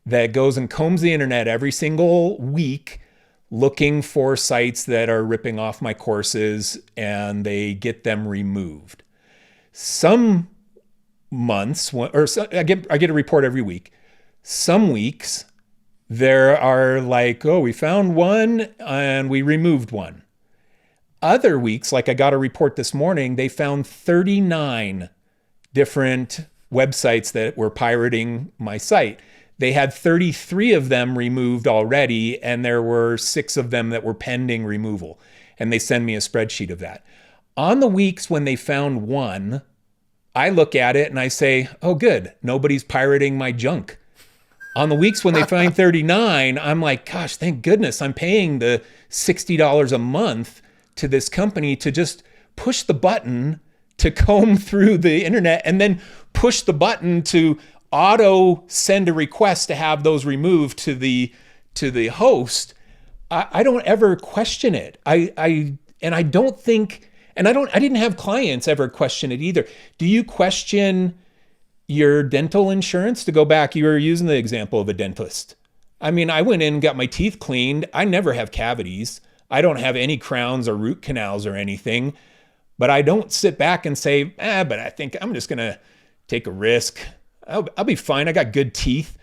that goes and combs the internet every single week looking for sites that are ripping off my courses, and they get them removed. Some months, I get a report every week. Some weeks there are like, oh, we found one and we removed one. Other weeks, like I got a report this morning, they found 39 different websites that were pirating my site. They had 33 of them removed already, and there were 6 of them that were pending removal. And they send me a spreadsheet of that. On the weeks when they found one, I look at it and I say, oh, good, nobody's pirating my junk. On the weeks when they find 39, I'm like, gosh, thank goodness I'm paying the $60 a month to this company to just push the button to comb through the internet and then push the button to auto send a request to have those removed to the host. I don't ever question it. I didn't have clients ever question it either. Do you question your dental insurance? To go back, you were using the example of a dentist. I mean, I went in and got my teeth cleaned. I never have cavities. I don't have any crowns or root canals or anything, but I don't sit back and say, but I think I'm just going to take a risk. I'll be fine. I got good teeth.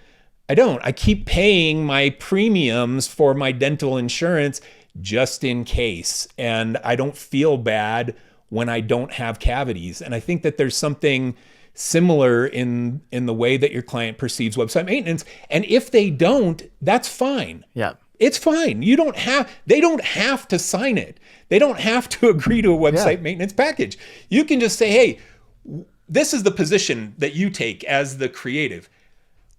I don't. I keep paying my premiums for my dental insurance just in case. And I don't feel bad when I don't have cavities. And I think that there's something similar in the way that your client perceives website maintenance. And if they don't, that's fine. Yeah. It's fine. They don't have to sign it. They don't have to agree to a website maintenance package. You can just say, hey, this is the position that you take as the creative.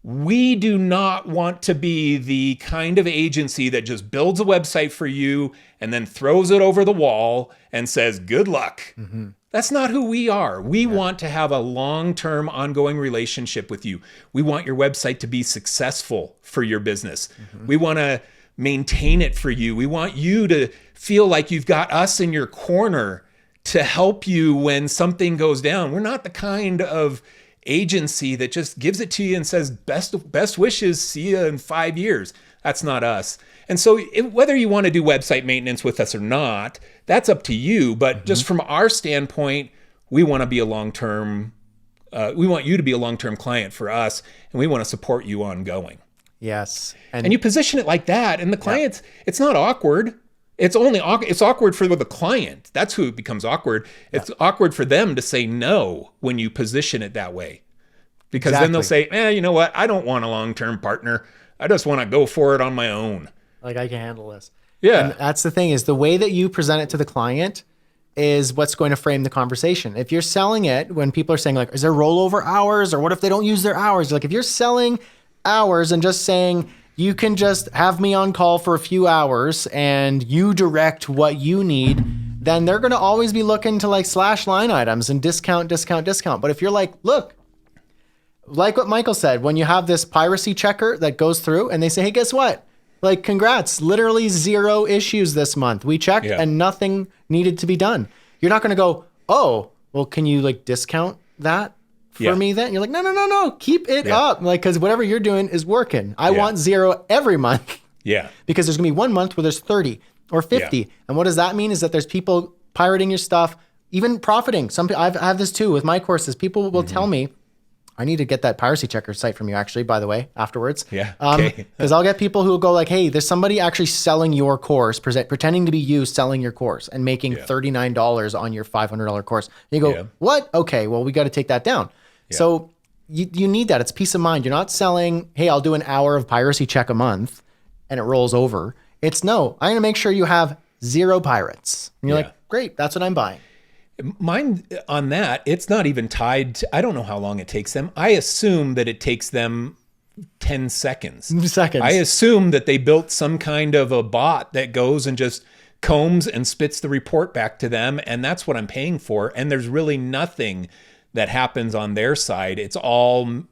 We do not want to be the kind of agency that just builds a website for you and then throws it over the wall and says, good luck. Mm-hmm. That's not who we are. We want to have a long-term ongoing relationship with you. We want your website to be successful for your business. Mm-hmm. We want to maintain it for you. We want you to feel like you've got us in your corner to help you when something goes down. We're not the kind of agency that just gives it to you and says, best wishes, see you in 5 years. That's not us. And so whether you want to do website maintenance with us or not, that's up to you. But just from our standpoint, we want to be a long-term, we want you to be a long-term client for us, and we want to support you ongoing. Yes. And you position it like that, and the clients, it's not awkward. It's awkward for the client. That's who it becomes awkward. It's awkward for them to say no when you position it that way. Because then they'll say, you know what? I don't want a long-term partner. I just want to go for it on my own. Like, I can handle this. Yeah. And that's the thing, is the way that you present it to the client is what's going to frame the conversation. If you're selling it, when people are saying like, is there rollover hours, or what if they don't use their hours? Like, if you're selling hours and just saying, you can just have me on call for a few hours and you direct what you need, then they're going to always be looking to like slash line items and discount. But if you're like, look, like what Michael said, when you have this piracy checker that goes through and they say, hey, guess what? Like, congrats, literally 0 issues this month. We checked and nothing needed to be done. You're not going to go, oh, well, can you like discount that for me then? You're like, no, keep it up. Like, because whatever you're doing is working. I want 0 every month. Yeah. Because there's gonna be 1 month where there's 30 or 50. Yeah. And what does that mean? Is that there's people pirating your stuff, even profiting. I have this too with my courses. People will tell me, I need to get that piracy checker site from you, actually, by the way, afterwards. Yeah. Okay. Because I'll get people who will go like, hey, there's somebody actually selling your course, pretending to be you selling your course and making $39 on your $500 course. And you go, what? Okay, well, we got to take that down. Yeah. So you need that. It's peace of mind. You're not selling, hey, I'll do an hour of piracy check a month and it rolls over. It's no, I'm going to make sure you have 0 pirates. And you're like, great, that's what I'm buying. Mine on that, it's not even tied to, I don't know how long it takes them. I assume that it takes them 10 seconds. I assume that they built some kind of a bot that goes and just combs and spits the report back to them. And that's what I'm paying for. And there's really nothing that happens on their side. It's all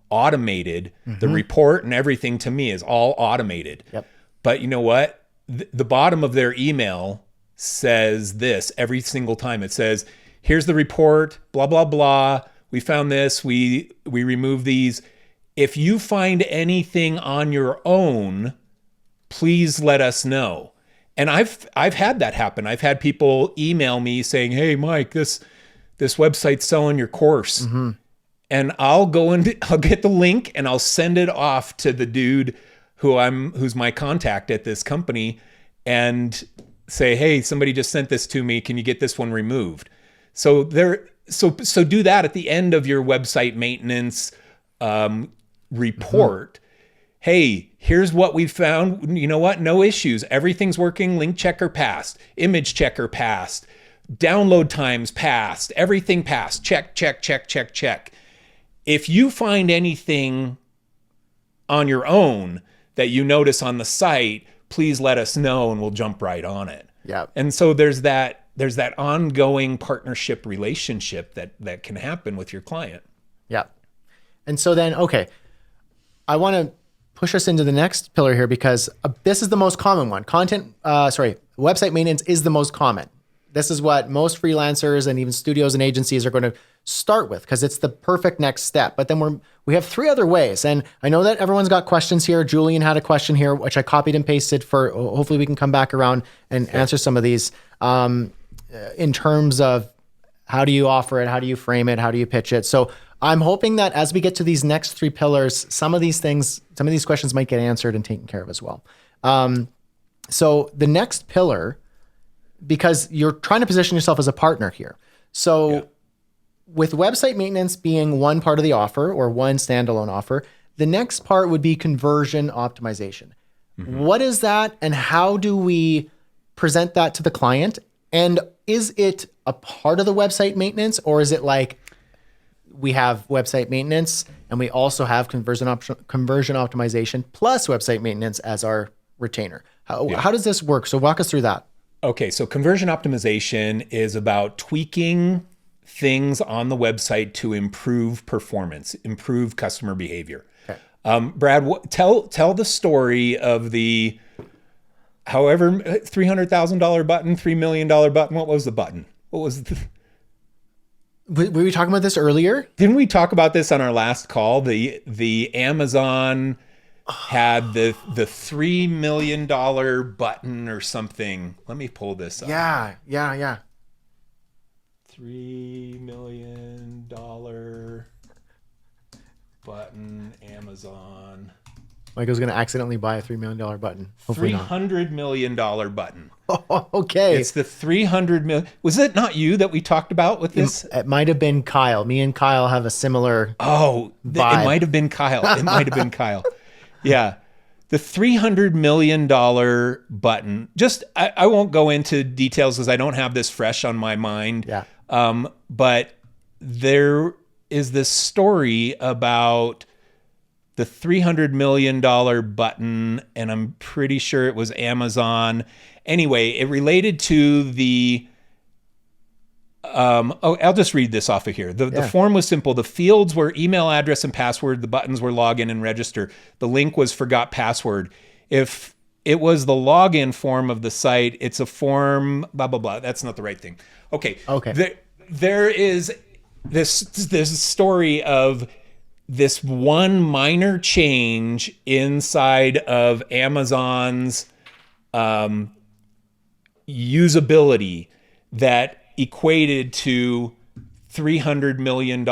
automated. The report and everything to me is all automated. Yep. But you know what? The bottom of their email says this every single time. It says, here's the report, blah, blah, blah. We found this. We removed these. If you find anything on your own, please let us know. And I've had that happen. I've had people email me saying, hey, Mike, this website's selling your course. And I'll go and I'll get the link and I'll send it off to the dude who's my contact at this company and say, hey, somebody just sent this to me. Can you get this one removed? So do that at the end of your website maintenance report. Hey, here's what we found. You know what? No issues. Everything's working. Link checker passed. Image checker passed. Download times passed. Everything passed. Check, check, check, check, check. If you find anything on your own that you notice on the site, please let us know and we'll jump right on it. Yeah. And so there's that ongoing partnership relationship that can happen with your client. Yeah. And so then, okay, I want to push us into the next pillar here because this is the most common one. Website maintenance is the most common. This is what most freelancers and even studios and agencies are going to start with because it's the perfect next step. But then we have 3 other ways. And I know that everyone's got questions here. Julian had a question here, which I copied and pasted for, hopefully we can come back around and answer some of these in terms of how do you offer it? How do you frame it? How do you pitch it? So I'm hoping that as we get to these next 3 pillars, some of these questions might get answered and taken care of as well. So the next pillar, because you're trying to position yourself as a partner here. So with website maintenance being one part of the offer or one standalone offer, the next part would be conversion optimization. What is that, and how do we present that to the client? And is it a part of the website maintenance, or is it like we have website maintenance and we also have conversion optimization plus website maintenance as our retainer? How does this work? So walk us through that. Okay, so conversion optimization is about tweaking things on the website to improve performance, improve customer behavior. Okay. Brad, tell the story of the however $300,000 button, $3 million button. What was the button? What was Were we talking about this earlier? Didn't we talk about this on our last call? The Amazon had the $3 million button or something. Let me pull this up. Yeah. $3 million button, Amazon. Michael's going to accidentally buy a $3 million button. Hopefully $300 million button. Oh, okay. It's the 300 million. Was it not you that we talked about with this? It might have been Kyle. Me and Kyle have a similar. It might have been Kyle. Yeah. The $300 million button. Just, I won't go into details because I don't have this fresh on my mind. Yeah. But there is this story about the $300 million button, and I'm pretty sure it was Amazon. Anyway, it related to the, I'll just read this off of here. The form was simple. The fields were email address and password. The buttons were login and register. The link was forgot password. If it was the login form of the site, it's a form, blah, blah, blah. That's not the right thing. Okay. There is this story of this one minor change inside of Amazon's usability that equated to $300 million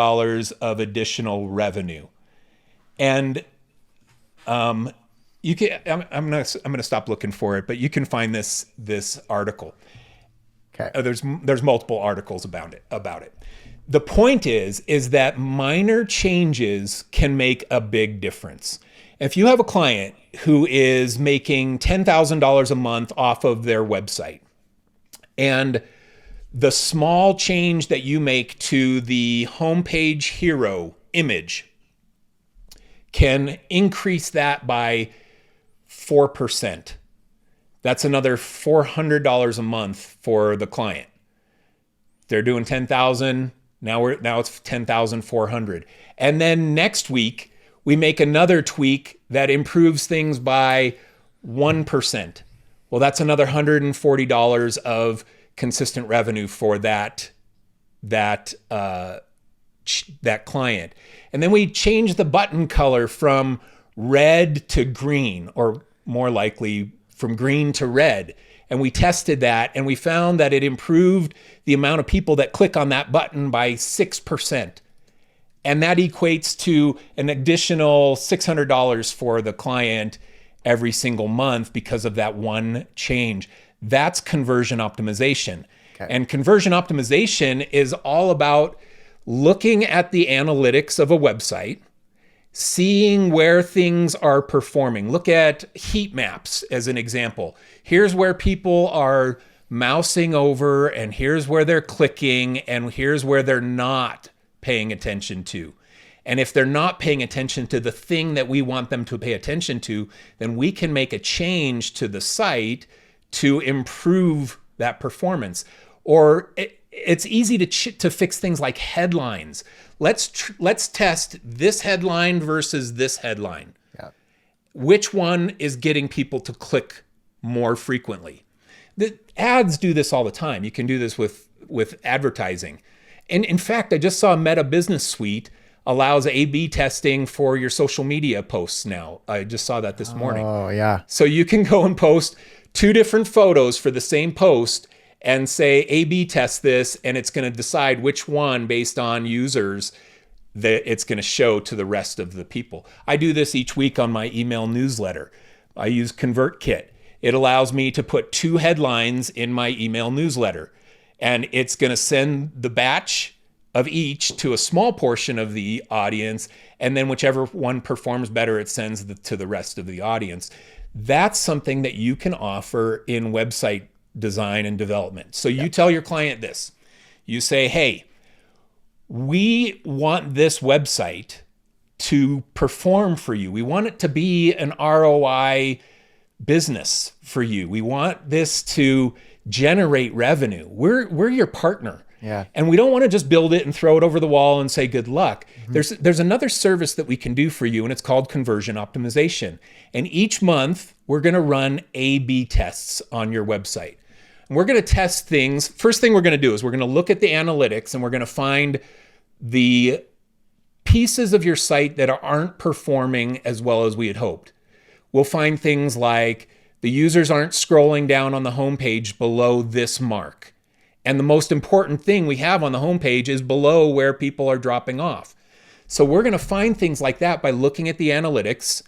of additional revenue. And you can, I'm gonna stop looking for it, but you can find this article. Okay. There's multiple articles about it. The point is that minor changes can make a big difference. If you have a client who is making $10,000 a month off of their website, and the small change that you make to the homepage hero image can increase that by 4%. That's another $400 a month for the client. They're doing 10,000. Now it's 10,400. And then next week, we make another tweak that improves things by 1%. Well, that's another $140 of consistent revenue for that client. And then we change the button color from red to green, or more likely from green to red. And we tested that, and we found that it improved the amount of people that click on that button by 6%. And that equates to an additional $600 for the client every single month because of that one change. That's conversion optimization. Okay. And conversion optimization is all about looking at the analytics of a website, seeing where things are performing. Look at heat maps as an example. Here's where people are mousing over, and here's where they're clicking, and here's where they're not paying attention to. And if they're not paying attention to the thing that we want them to pay attention to, then we can make a change to the site to improve that performance. Or it's easy to fix things like headlines. Let's test this headline versus this headline. Yeah. Which one is getting people to click more frequently? The ads do this all the time. You can do this with advertising. And in fact, I just saw Meta Business Suite allows A/B testing for your social media posts now. I just saw that this morning. Oh, yeah. So you can go and post 2 different photos for the same post and say A/B test this, and it's going to decide which one based on users that it's going to show to the rest of the people. I do this each week on my email newsletter. I use ConvertKit. It allows me to put 2 headlines in my email newsletter, and it's going to send the batch of each to a small portion of the audience, and then whichever one performs better, it sends to the rest of the audience. That's something that you can offer in website design and development. So you tell your client this. You say, hey, we want this website to perform for you. We want it to be an ROI business for you. We want this to generate revenue. We're your partner. Yeah. And we don't want to just build it and throw it over the wall and say good luck. There's another service that we can do for you, and it's called conversion optimization. And each month we're going to run A/B tests on your website. And we're going to test things. First thing we're going to do is we're going to look at the analytics, and we're going to find the pieces of your site that aren't performing as well as we had hoped. We'll find things like the users aren't scrolling down on the homepage below this mark. And the most important thing we have on the homepage is below where people are dropping off. So we're going to find things like that by looking at the analytics,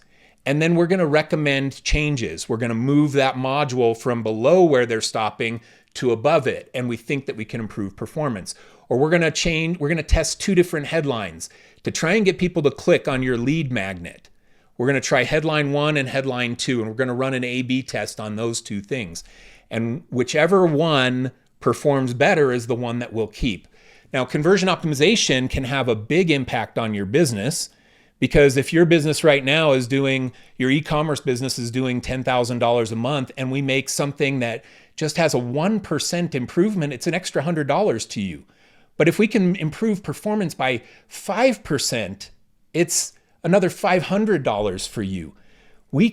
and then we're going to recommend changes. We're going to move that module from below where they're stopping to above it, and we think that we can improve performance. Or we're going to test 2 different headlines to try and get people to click on your lead magnet. We're going to try headline 1 and headline 2, and we're going to run an A/B test on those 2 things. And whichever one performs better is the one that we'll keep. Now, conversion optimization can have a big impact on your business, because if your business right now is doing, your e-commerce business is doing $10,000 a month, and we make something that just has a 1% improvement, it's an extra $100 to you. But if we can improve performance by 5%, it's another $500 for you. We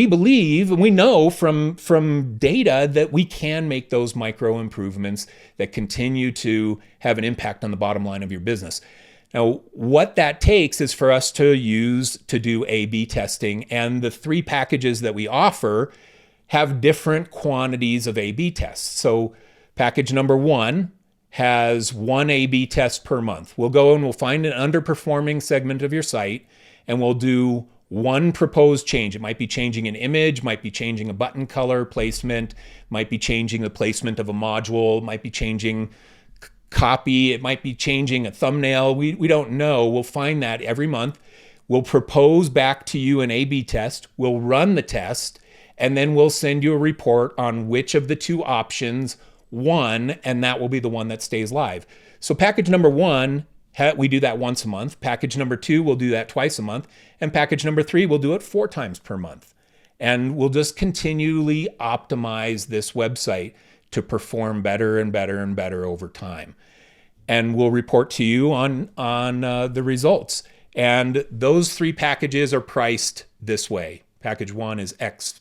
believe, and we know from data that we can make those micro improvements that continue to have an impact on the bottom line of your business. Now, what that takes is for us to do A/B testing, and the 3 packages that we offer have different quantities of A/B tests. So package number 1 has 1 A/B test per month. We'll go and we'll find an underperforming segment of your site, and we'll do 1 proposed change. It might be changing an image, might be changing a button color placement, might be changing the placement of a module, might be changing copy, it might be changing a thumbnail. We don't know. We'll find that every month. We'll propose back to you an A/B test. We'll run the test, and then we'll send you a report on which of the 2 options won, and that will be the one that stays live. So package number 1, we do that once a month. Package number 2, we'll do that twice a month. And package number 3, we'll do it 4 times per month. And we'll just continually optimize this website to perform better and better and better over time. And we'll report to you on the results. And those 3 packages are priced this way. Package 1 is X,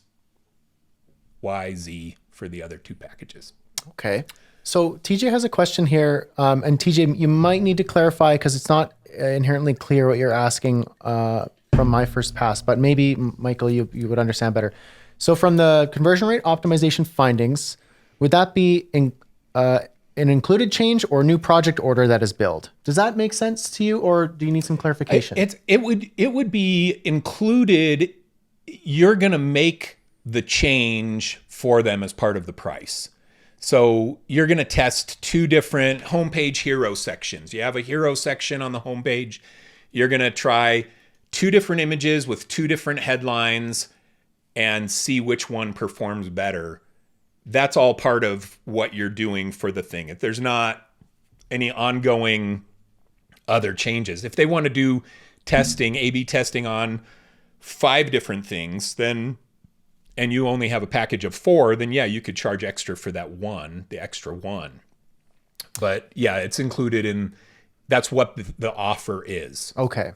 Y, Z for the other 2 packages. Okay. So TJ has a question here. And TJ, you might need to clarify because it's not inherently clear what you're asking from my first pass, but maybe Michael, you would understand better. So from the conversion rate optimization findings, would that be an included change or new project order that is billed? Does that make sense to you, or do you need some clarification? It would be included. You're going to make the change for them as part of the price. So you're going to test 2 different homepage hero sections. You have a hero section on the homepage. You're going to try 2 different images with 2 different headlines and see which one performs better. That's all part of what you're doing for the thing. If there's not any ongoing other changes, if they want to do testing, A/B testing on 5 different things, then, and you only have a package of 4, then yeah, you could charge extra for that one, the extra one. But yeah, it's included in, that's what the offer is. Okay.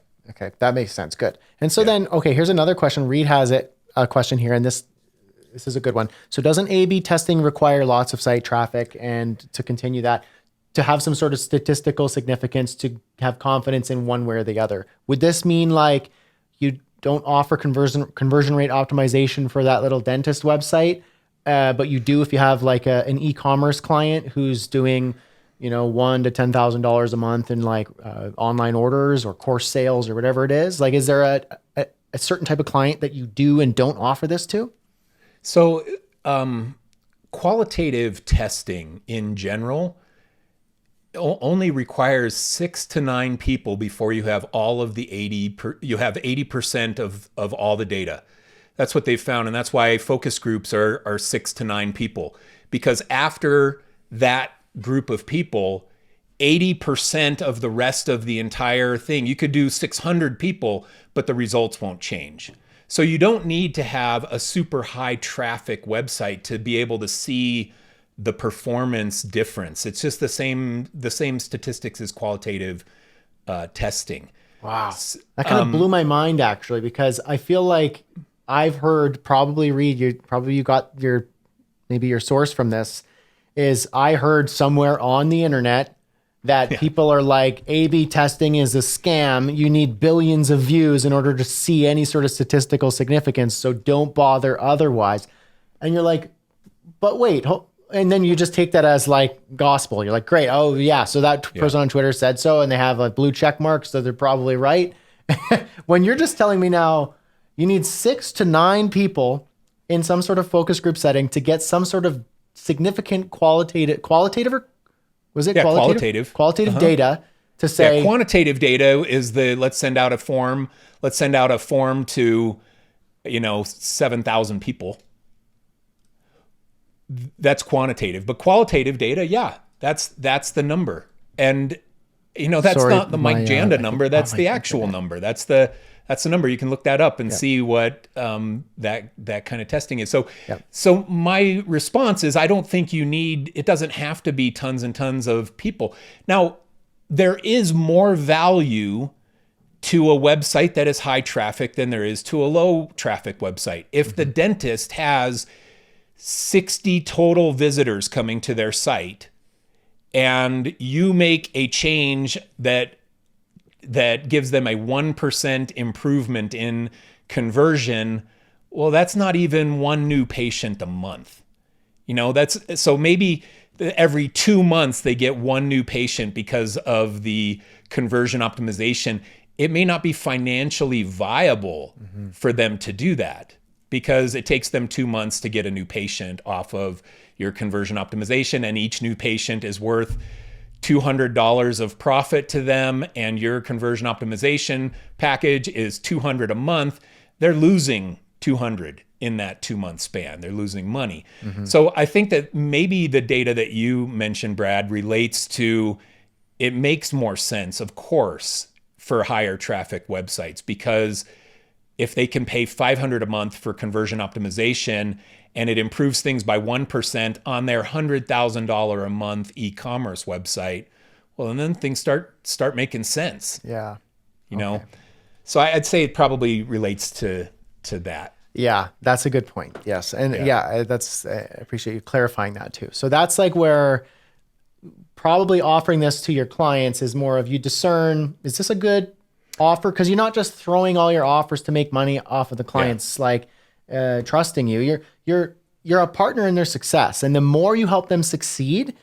That makes sense. Good. And so then, okay, here's another question. Reed has a question here, and this is a good one. So doesn't A/B testing require lots of site traffic, and to continue that, to have some sort of statistical significance, to have confidence in one way or the other? Would this mean like you don't offer conversion rate optimization for that little dentist website, but you do if you have like an e-commerce client who's doing, $1,000 to $10,000 a month in like online orders or course sales or whatever it is? Like, is there a certain type of client that you do and don't offer this to? So qualitative testing in general only requires 6 to 9 people before you have all of the 80% of all the data. That's what they've found. And that's why focus groups are 6 to 9 people. Because after that group of people, 80% of the rest of the entire thing, you could do 600 people, but the results won't change. So you don't need to have a super high traffic website to be able to see the performance difference. It's just the same statistics as qualitative testing. Wow. That kind of blew my mind, actually, because I feel like I've heard, you got maybe your source from this, is I heard somewhere on the internet that people are like, A/B testing is a scam. You need billions of views in order to see any sort of statistical significance. So don't bother otherwise. And you're like, but wait, and then you just take that as like gospel. You're like, great. Oh yeah. So that person on Twitter said so, and they have a blue check mark. So they're probably right. When you're just telling me now, you need 6 to 9 people in some sort of focus group setting to get some sort of significant qualitative or was it qualitative data to say. Quantitative data is let's send out a form to 7,000 people. That's quantitative, but qualitative data, that's the number. And that's not the Mike Janda number. That's the actual number. That's the number. You can look that up and see what that kind of testing is. So my response is, I don't think it doesn't have to be tons and tons of people. Now, there is more value to a website that is high traffic than there is to a low traffic website. If the dentist has 60 total visitors coming to their site, and you make a change that gives them a 1% improvement in conversion, well, that's not even one new patient a month. So maybe every 2 months they get one new patient because of the conversion optimization. It may not be financially viable for them to do that, because it takes them 2 months to get a new patient off of your conversion optimization, and each new patient is worth $200 of profit to them, and your conversion optimization package is $200 a month. They're losing $200 in that 2 month span. They're losing money. So I think that maybe the data that you mentioned, Brad, relates to, it makes more sense, of course, for higher traffic websites, because if they can pay $500 a month for conversion optimization and it improves things by 1% on their $100,000 a month e-commerce website, well, and then things start making sense. Yeah. You know? So I'd say it probably relates to that. Yeah, that's a good point. Yes. And I appreciate you clarifying that too. So that's like where probably offering this to your clients is more of, you discern, is this a good offer? Because you're not just throwing all your offers to make money off of the clients, trusting you. You're a partner in their success. And the more you help them succeed,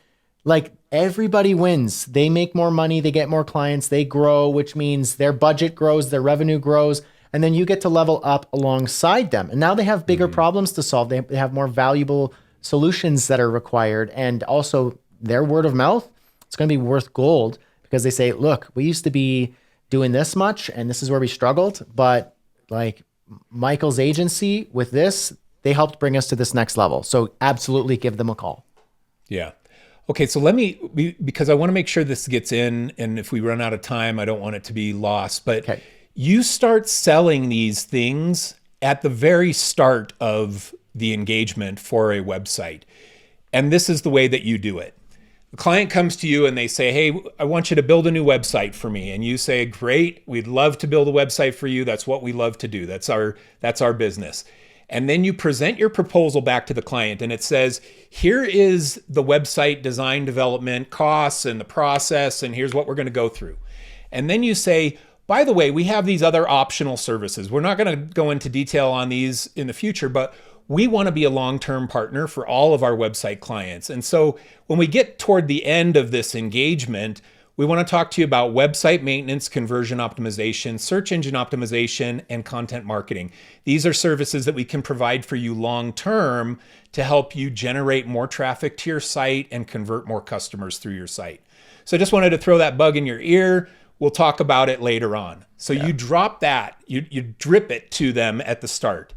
like, everybody wins. They make more money, they get more clients, they grow, which means their budget grows, their revenue grows, and then you get to level up alongside them. And now they have bigger problems to solve. They have more valuable solutions that are required. And also their word of mouth, it's going to be worth gold, because they say, look, we used to be doing this much and this is where we struggled, but like Michael's agency with this, they helped bring us to this next level. So absolutely give them a call. Yeah. Okay. So because I want to make sure this gets in, and if we run out of time, I don't want it to be lost, but you start selling these things at the very start of the engagement for a website. And this is the way that you do it. The client comes to you and they say, hey, I want you to build a new website for me. And you say, great, we'd love to build a website for you. That's what we love to do. That's our business. And then you present your proposal back to the client, and it says, here is the website design development costs and the process, and here's what we're going to go through. And then you say, by the way, we have these other optional services. We're not going to go into detail on these in the future, but we want to be a long-term partner for all of our website clients. And so when we get toward the end of this engagement, we want to talk to you about website maintenance, conversion optimization, search engine optimization, and content marketing. These are services that we can provide for you long-term to help you generate more traffic to your site and convert more customers through your site. So I just wanted to throw that bug in your ear. We'll talk about it later on. So you drop that, you drip it to them at the start.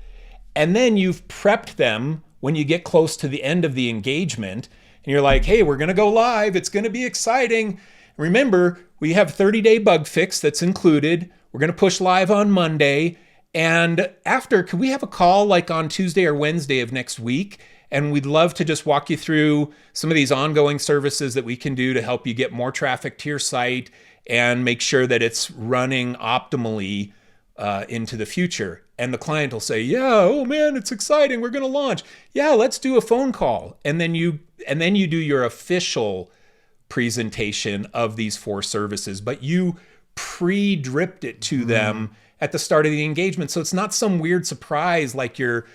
And then you've prepped them when you get close to the end of the engagement and you're like, hey, we're going to go live. It's going to be exciting. Remember, we have 30-day bug fix that's included. We're going to push live on Monday. And after, could we have a call like on Tuesday or Wednesday of next week? And we'd love to just walk you through some of these ongoing services that we can do to help you get more traffic to your site and make sure that it's running optimally into the future. And the client will say, yeah, oh man, it's exciting. We're going to launch. Yeah, let's do a phone call. And then you do your official presentation of these 4 services, but you pre-dripped it to them at the start of the engagement. So it's not some weird surprise like you're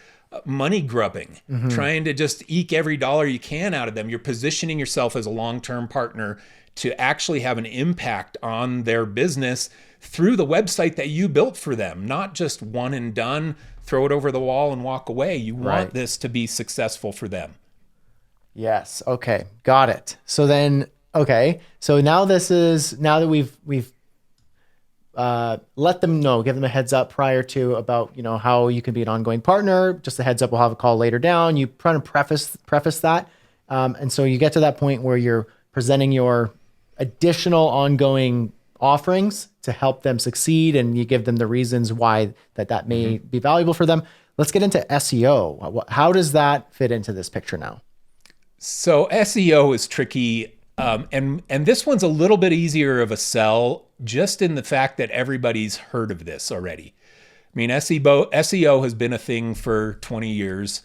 money grubbing, trying to just eke every dollar you can out of them. You're positioning yourself as a long-term partner to actually have an impact on their business through the website that you built for them, not just one and done, throw it over the wall and walk away. You want this to be successful for them. Yes. Okay. Got it. So then, okay. So now now that we've let them know, give them a heads up prior to about, how you can be an ongoing partner, just a heads up, we'll have a call later down. You try to preface that. And so you get to that point where you're presenting your additional ongoing offerings to help them succeed. And you give them the reasons why that may be valuable for them. Let's get into SEO. How does that fit into this picture now? So SEO is tricky. And this one's a little bit easier of a sell just in the fact that everybody's heard of this already. I mean, SEO has been a thing for 20 years.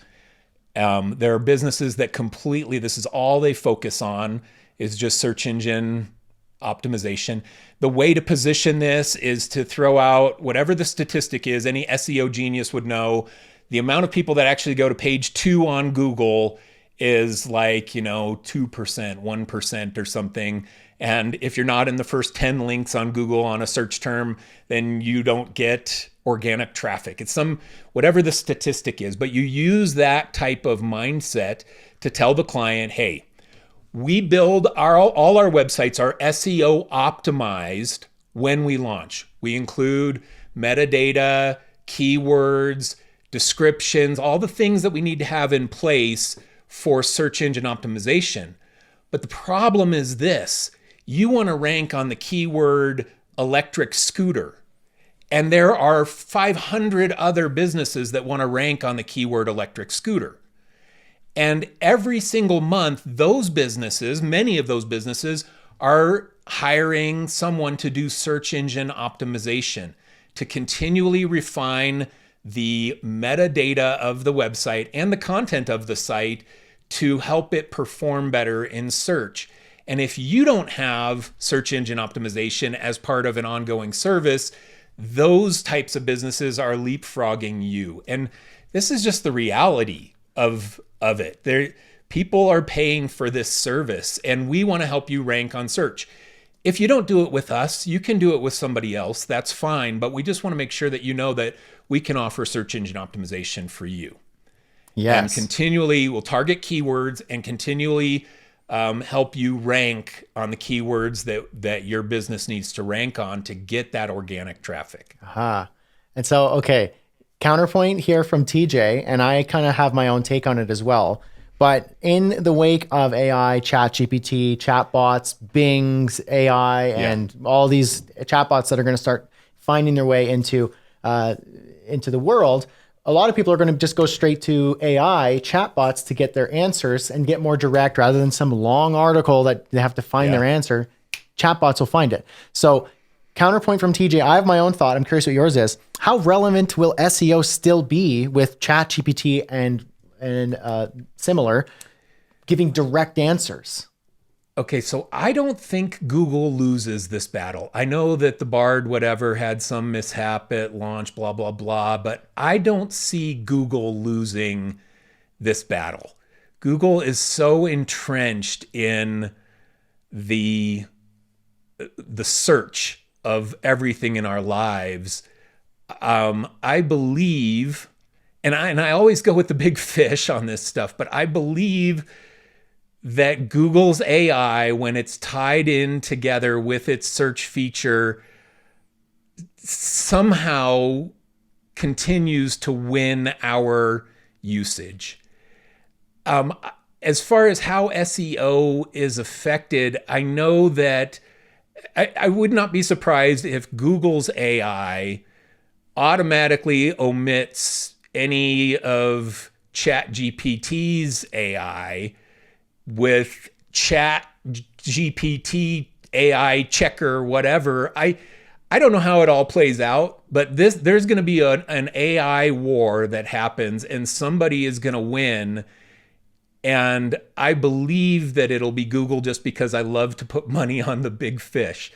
There are businesses that this is all they focus on is just search engine optimization. The way to position this is to throw out whatever the statistic is. Any SEO genius would know the amount of people that actually go to page 2 on Google is like, 2%, 1% or something. And if you're not in the first 10 links on Google on a search term, then you don't get organic traffic. It's whatever the statistic is, but you use that type of mindset to tell the client, hey, we build all our websites are SEO optimized when we launch. We include metadata, keywords, descriptions, all the things that we need to have in place for search engine optimization. But the problem is this: you want to rank on the keyword electric scooter. And there are 500 other businesses that want to rank on the keyword electric scooter. And every single month, many of those businesses are hiring someone to do search engine optimization, to continually refine the metadata of the website and the content of the site to help it perform better in search. And if you don't have search engine optimization as part of an ongoing service, those types of businesses are leapfrogging you. And this is just the reality of it. People are paying for this service, and we want to help you rank on search. If you don't do it with us, you can do it with somebody else. That's fine. But we just want to make sure that you know that we can offer search engine optimization for you. Yes. And we'll target keywords and continually help you rank on the keywords that your business needs to rank on to get that organic traffic. And so, okay, counterpoint here from TJ, and I kind of have my own take on it as well. But in the wake of AI, ChatGPT, chatbots, Bing's AI, and all these chatbots that are going to start finding their way into the world, a lot of people are going to just go straight to AI chatbots to get their answers and get more direct rather than some long article that they have to find their answer. Chatbots will find it. So counterpoint from TJ, I have my own thought. I'm curious what yours is. How relevant will SEO still be with ChatGPT and similar giving direct answers? Okay, so I don't think Google loses this battle. I know that the Bard whatever had some mishap at launch, blah, blah, blah, but I don't see Google losing this battle. Google is so entrenched in the search of everything in our lives. I believe, and I always go with the big fish on this stuff, but I believe that Google's AI, when it's tied in together with its search feature, somehow continues to win our usage. As far as how SEO is affected, I know that I would not be surprised if Google's AI automatically omits any of ChatGPT's AI with ChatGPT AI checker, whatever. I don't know how it all plays out, but there's going to be an AI war that happens, and somebody is going to win. And I believe that it'll be Google, just because I love to put money on the big fish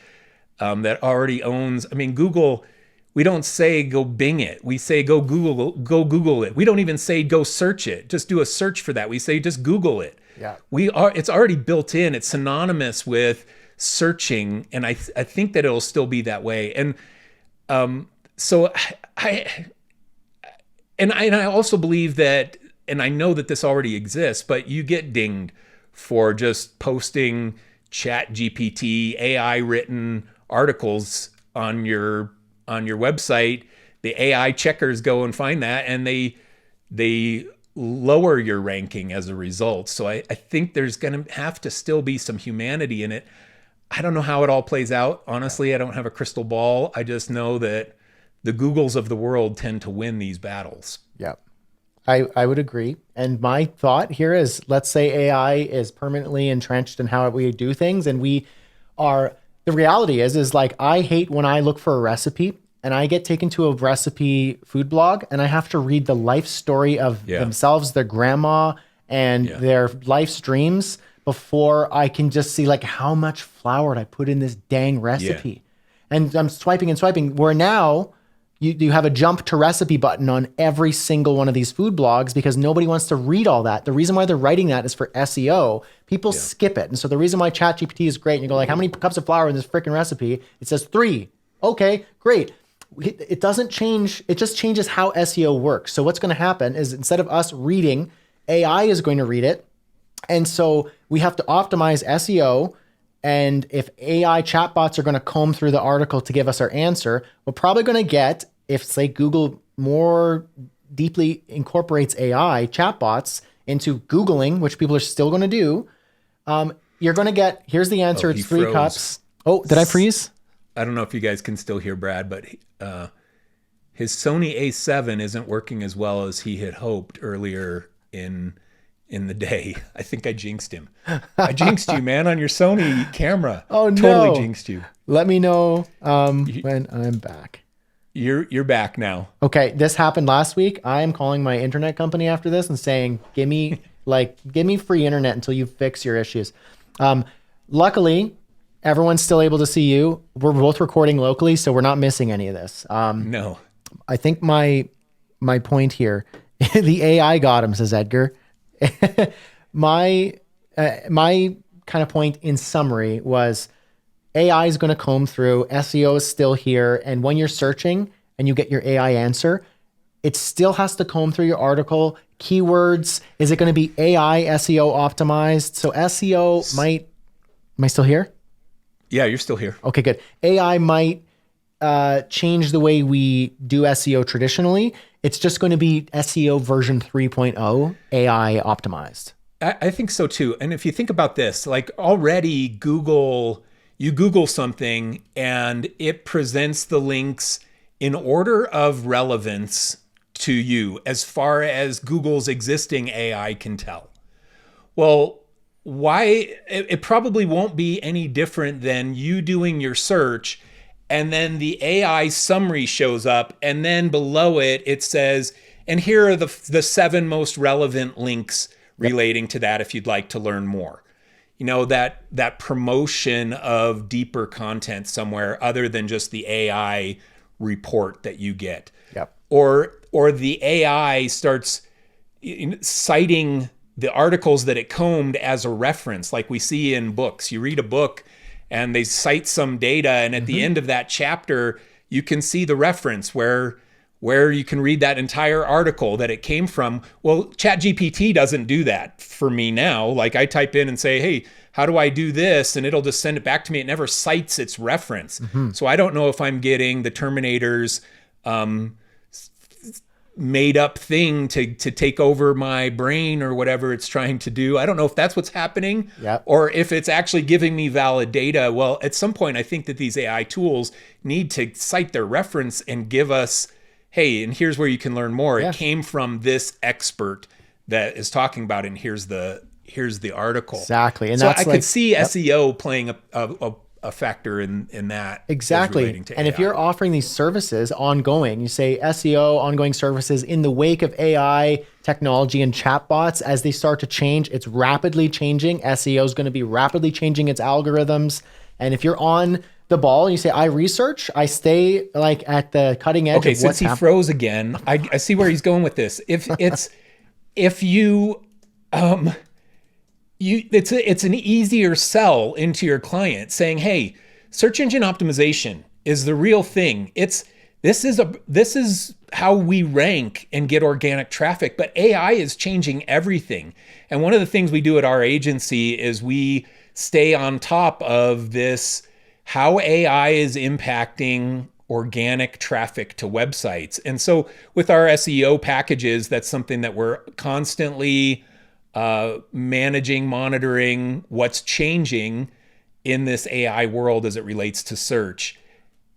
that already owns. I mean, Google, we don't say go Bing it. We say go Google it. We don't even say go search it. Just do a search for that. We say just Google it. Yeah. It's already built in. It's synonymous with searching, and I think that it'll still be that way. And so I also believe that, and I know that this already exists, but you get dinged for just posting ChatGPT AI written articles on your website. The AI checkers go and find that, and they lower your ranking as a result. So I think there's going to have to still be some humanity in it. I don't know how it all plays out. Honestly, I don't have a crystal ball. I just know that the Googles of the world tend to win these battles. Yeah. I would agree. And my thought here is, let's say AI is permanently entrenched in how we do things. And the reality is like, I hate when I look for a recipe and I get taken to a recipe food blog and I have to read the life story of themselves, their grandma, and their life's dreams before I can just see like how much flour did I put in this dang recipe. And I'm swiping and swiping, where now you have a jump to recipe button on every single one of these food blogs because nobody wants to read all that. The reason why they're writing that is for SEO. People skip it. And so the reason why ChatGPT is great, and you go like, how many cups of flour in this freaking recipe? It says 3. Okay, great. It doesn't change. It just changes how SEO works. So what's going to happen is, instead of us reading, AI is going to read it. And so we have to optimize SEO. And if AI chatbots are going to comb through the article to give us our answer, we're probably going to get, if say Google more deeply incorporates AI chatbots into Googling, which people are still going to do, you're going to get, here's the answer. It's 3 cups. Oh, did I freeze? I don't know if you guys can still hear Brad, but his Sony A7 isn't working as well as he had hoped earlier in the day. I think I jinxed him. I jinxed you, man, on your Sony camera. Oh, no. Totally jinxed you. Let me know when I'm back. You're back now. Okay, this happened last week. I am calling my internet company after this and saying, give me free internet until you fix your issues. Luckily, everyone's still able to see you. We're both recording locally, so we're not missing any of this. No. I think my point here, the AI got him, says Edgar. My kind of point in summary was, AI is going to comb through, SEO is still here. And when you're searching and you get your AI answer, it still has to comb through your article. Keywords, is it going to be AI SEO optimized? So SEO might, am I still here? Yeah, you're still here. Okay, good. AI might change the way we do SEO traditionally. It's just going to be SEO version 3.0 AI optimized. I think so too. And if you think about this, like already you Google something and it presents the links in order of relevance to you as far as Google's existing AI can tell. Well, why? It probably won't be any different than you doing your search and then the AI summary shows up, and then below it, it says, and here are the 7 most relevant links relating to that if you'd like to learn more. You know, that promotion of deeper content somewhere other than just the AI report that you get. Yep. Or the AI starts citing the articles that it combed as a reference, like we see in books. You read a book and they cite some data, and at the end of that chapter, you can see the reference where you can read that entire article that it came from. Well, ChatGPT doesn't do that for me now. Like I type in and say, hey, how do I do this? And it'll just send it back to me. It never cites its reference. So I don't know if I'm getting the Terminator's made up thing to take over my brain or whatever it's trying to do. I don't know if that's what's happening or if it's actually giving me valid data. Well, at some point, I think that these AI tools need to cite their reference and give us, hey, and here's where you can learn more. It came from this expert that is talking about it, and here's the article. Exactly. And so that's I could see SEO playing a factor in that. Exactly. And if you're offering these services ongoing, you say SEO, ongoing services in the wake of AI technology and chatbots, as they start to change, it's rapidly changing. SEO is going to be rapidly changing its algorithms. And if you're on the ball and you say, I research, I stay like at the cutting edge. Okay, since he froze again, I see where he's going with this. If you it's an easier sell into your client saying, hey, search engine optimization is the real thing. This is how we rank and get organic traffic, but AI is changing everything. And one of the things we do at our agency is we stay on top of this, how AI is impacting organic traffic to websites. And so with our SEO packages, that's something that we're constantly managing, monitoring what's changing in this AI world as it relates to search.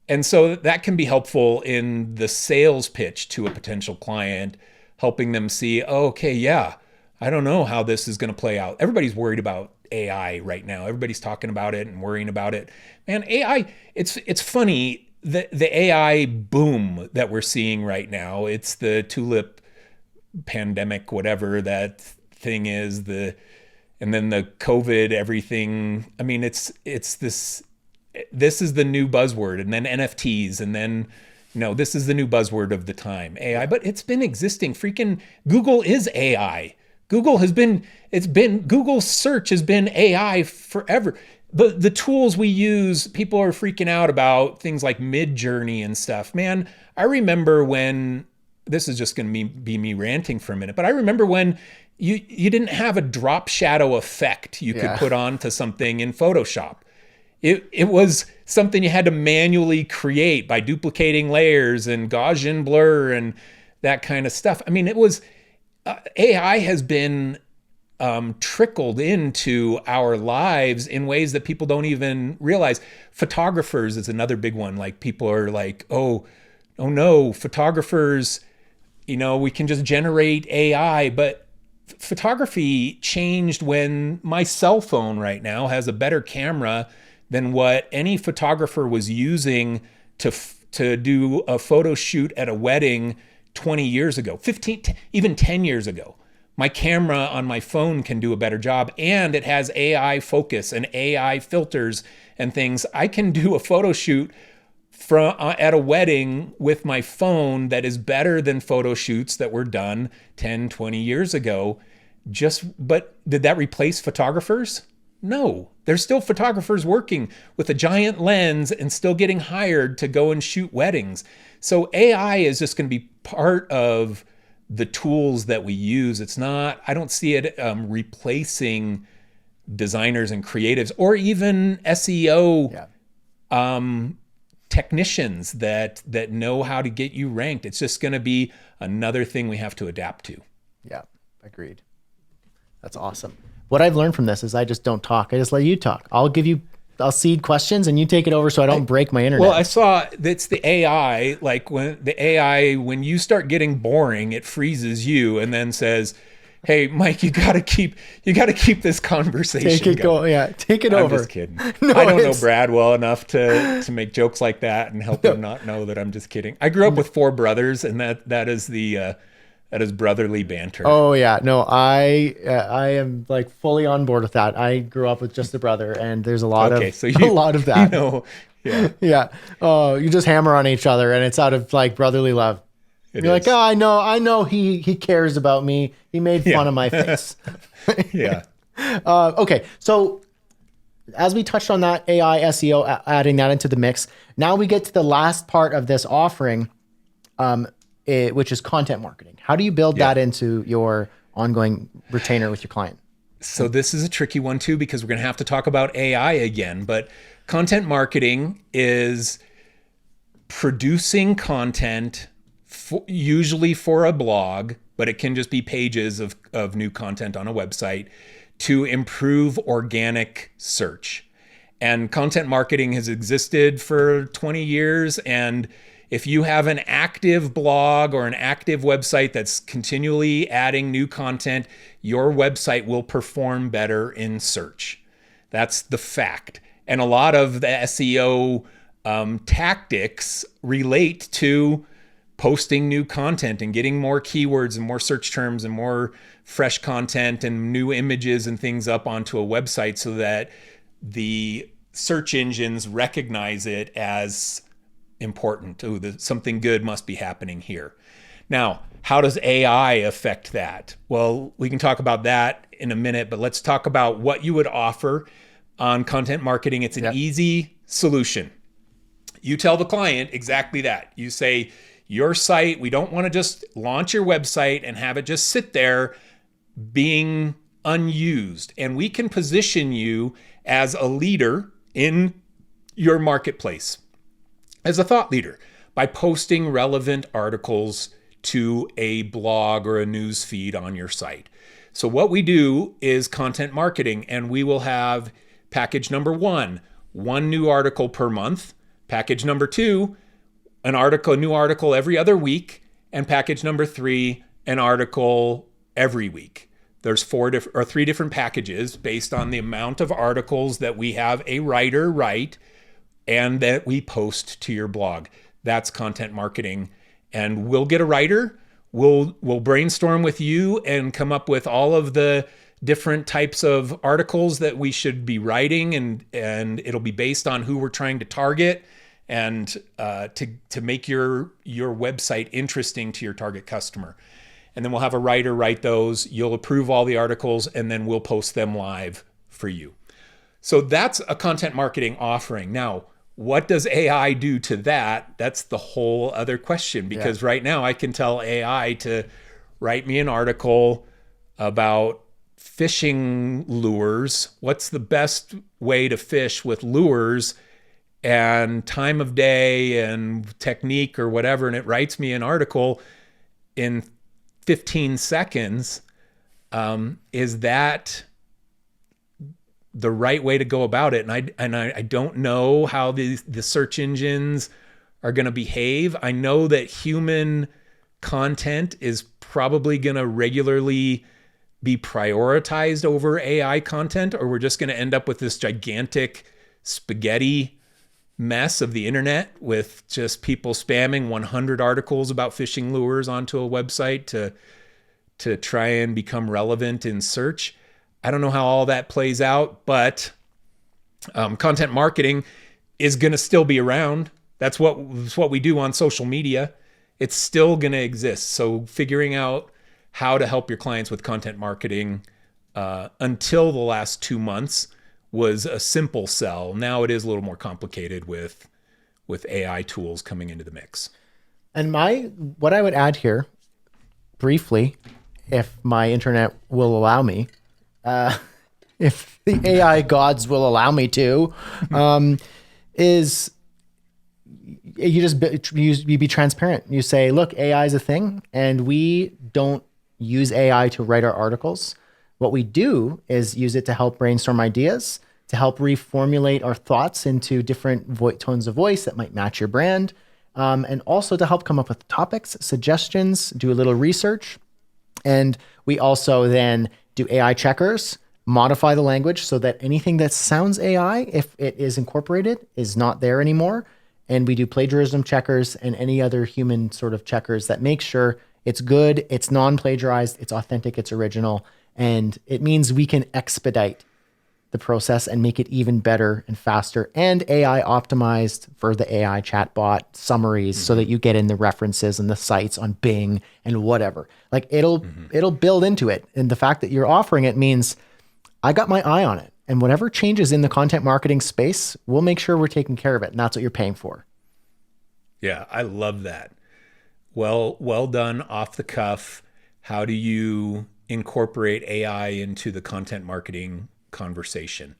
And so that can be helpful in the sales pitch to a potential client, helping them see, oh, okay, yeah, I don't know how this is going to play out. Everybody's worried about AI right now. Everybody's talking about it and worrying about it. Man, AI, it's funny, the AI boom that we're seeing right now, it's the tulip pandemic, whatever that thing is, and then the COVID everything. I mean, it's this is the new buzzword, and then NFTs, and then this is the new buzzword of the time, AI. But it's been existing. Freaking Google is AI. Google search has been AI forever. The tools we use, people are freaking out about things like Midjourney and stuff. Man, I remember when, this is just going to be me ranting for a minute, but I remember when you didn't have a drop shadow effect you could put onto something in Photoshop. It was something you had to manually create by duplicating layers and Gaussian blur and that kind of stuff. I mean, it was AI has been trickled into our lives in ways that people don't even realize. Photographers is another big one. Like, people are like, oh no, photographers, we can just generate AI, but photography changed when my cell phone right now has a better camera than what any photographer was using to do a photo shoot at a wedding 20 years ago, 15, even 10 years ago. My camera on my phone can do a better job, and it has AI focus and AI filters and things. I can do a photo shoot at a wedding with my phone that is better than photo shoots that were done 10, 20 years ago. But did that replace photographers? No, there's still photographers working with a giant lens and still getting hired to go and shoot weddings. So AI is just going to be part of the tools that we use. It's not, I don't see it replacing designers and creatives or even SEO technicians that know how to get you ranked. It's just going to be another thing we have to adapt to. Yeah, agreed. That's awesome. What I've learned from this is I just don't talk. I just let you talk. I'll seed questions and you take it over so I don't break my internet. Well, I saw that's the AI. Like, when you start getting boring, it freezes you and then says, "Hey, Mike, you gotta keep this conversation going." Take it over. I'm just kidding. No, I don't know Brad well enough to make jokes like that and help him not know that I'm just kidding. I grew up with 4 brothers, and that is brotherly banter. Oh yeah, no, I am like fully on board with that. I grew up with just a brother, and there's a lot of that. Yeah. Oh, you just hammer on each other, and it's out of like brotherly love. You're like, oh, I know he cares about me. He made fun of my face. Yeah. Okay, so as we touched on that AI SEO, adding that into the mix, now we get to the last part of this offering, which is content marketing. How do you build that into your ongoing retainer with your client? So this is a tricky one too, because we're going to have to talk about AI again, but content marketing is producing content usually for a blog, but it can just be pages of new content on a website to improve organic search. And content marketing has existed for 20 years. And if you have an active blog or an active website that's continually adding new content, your website will perform better in search. That's the fact. And a lot of the SEO tactics relate to posting new content and getting more keywords and more search terms and more fresh content and new images and things up onto a website so that the search engines recognize it as important. Oh, something good must be happening here. Now, how does AI affect that? Well, we can talk about that in a minute, but let's talk about what you would offer on content marketing. It's an easy solution. You tell the client exactly that. You say, your site, we don't want to just launch your website and have it just sit there being unused. And we can position you as a leader in your marketplace, as a thought leader, by posting relevant articles to a blog or a news feed on your site. So what we do is content marketing, and we will have package number one new article per month. Package number two, a new article every other week. And package number three, an article every week. There's three different packages based on the amount of articles that we have a writer write and that we post to your blog. That's content marketing. And we'll get a writer. We'll brainstorm with you and come up with all of the different types of articles that we should be writing, and it'll be based on who we're trying to target and to make your website interesting to your target customer. And then we'll have a writer write those. You'll approve all the articles, and then we'll post them live for you. So that's a content marketing offering. Now, what does AI do to that? That's the whole other question, because right now I can tell AI to write me an article about fishing lures. What's the best way to fish with lures and time of day and technique or whatever. And it writes me an article in 15 seconds. Is that the right way to go about it? And I don't know how the search engines are going to behave. I know that human content is probably going to regularly be prioritized over AI content, or we're just going to end up with this gigantic spaghetti mess of the internet with just people spamming 100 articles about fishing lures onto a website to try and become relevant in search. I don't know how all that plays out, but content marketing is going to still be around. That's what we do on social media. It's still going to exist. So figuring out how to help your clients with content marketing until the last 2 months was a simple sell. Now it is a little more complicated with AI tools coming into the mix. And what I would add here, briefly, if my internet will allow me, if the AI gods will allow me to, is you be transparent. You say, look, AI is a thing, and we don't use AI to write our articles. What we do is use it to help brainstorm ideas, to help reformulate our thoughts into different tones of voice that might match your brand, and also to help come up with topics, suggestions, do a little research. And we also then do AI checkers, modify the language so that anything that sounds AI, if it is incorporated, is not there anymore. And we do plagiarism checkers and any other human sort of checkers that make sure it's good, it's non-plagiarized, it's authentic, it's original. And it means we can expedite the process and make it even better and faster, and AI optimized for the AI chatbot summaries so that you get in the references and the sites on Bing and whatever. Like it'll build into it. And the fact that you're offering it means I got my eye on it, and whatever changes in the content marketing space, we'll make sure we're taking care of it. And that's what you're paying for. Yeah, I love that. Well done, off the cuff. How do you incorporate AI into the content marketing conversation?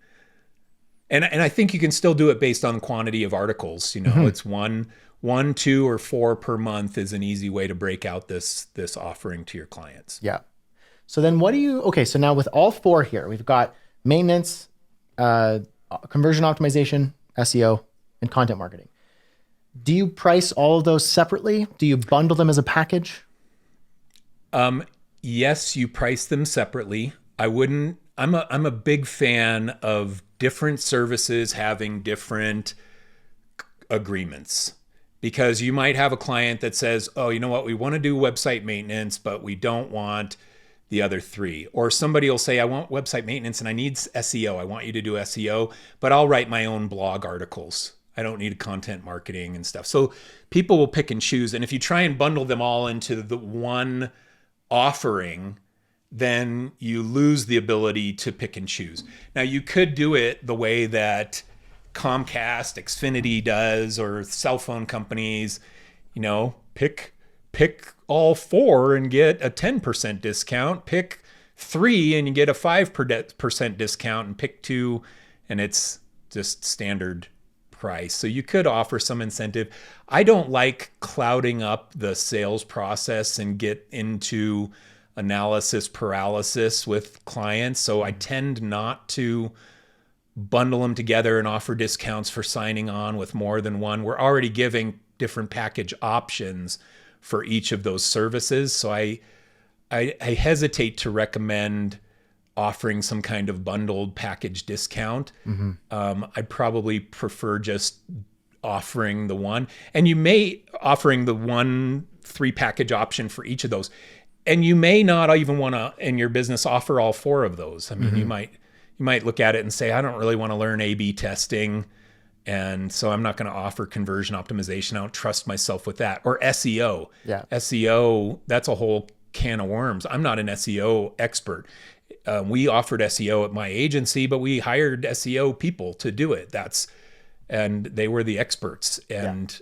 And I think you can still do it based on quantity of articles. You know, it's one 1, 2, or 4 per month is an easy way to break out this offering to your clients. Yeah. So then okay, so now with all 4 here, we've got maintenance, conversion optimization, SEO, and content marketing. Do you price all of those separately? Do you bundle them as a package? Yes, you price them separately. I'm a big fan of different services having different agreements, because you might have a client that says, oh, you know what, we want to do website maintenance, but we don't want the other 3. Or somebody will say, I want website maintenance and I need SEO. I want you to do SEO, but I'll write my own blog articles. I don't need content marketing and stuff. So people will pick and choose. And if you try and bundle them all into the one offering, then you lose the ability to pick and choose. Now, you could do it the way that Comcast, Xfinity does, or cell phone companies, pick all 4 and get a 10% discount, pick 3 and you get a 5% discount, and pick 2 and it's just standard price. So you could offer some incentive. I don't like clouding up the sales process and get into analysis paralysis with clients. So I tend not to bundle them together and offer discounts for signing on with more than one. We're already giving different package options for each of those services. So I hesitate to recommend offering some kind of bundled package discount. I'd probably prefer just offering the one, and you may offering the 1 3 package option for each of those. And you may not even want to, in your business, offer all 4 of those. I mean, you might look at it and say, I don't really want to learn A/B testing, and so I'm not going to offer conversion optimization. I don't trust myself with that. Or SEO. Yeah. SEO, that's a whole can of worms. I'm not an SEO expert. We offered SEO at my agency, but we hired SEO people to do it. And they were the experts. And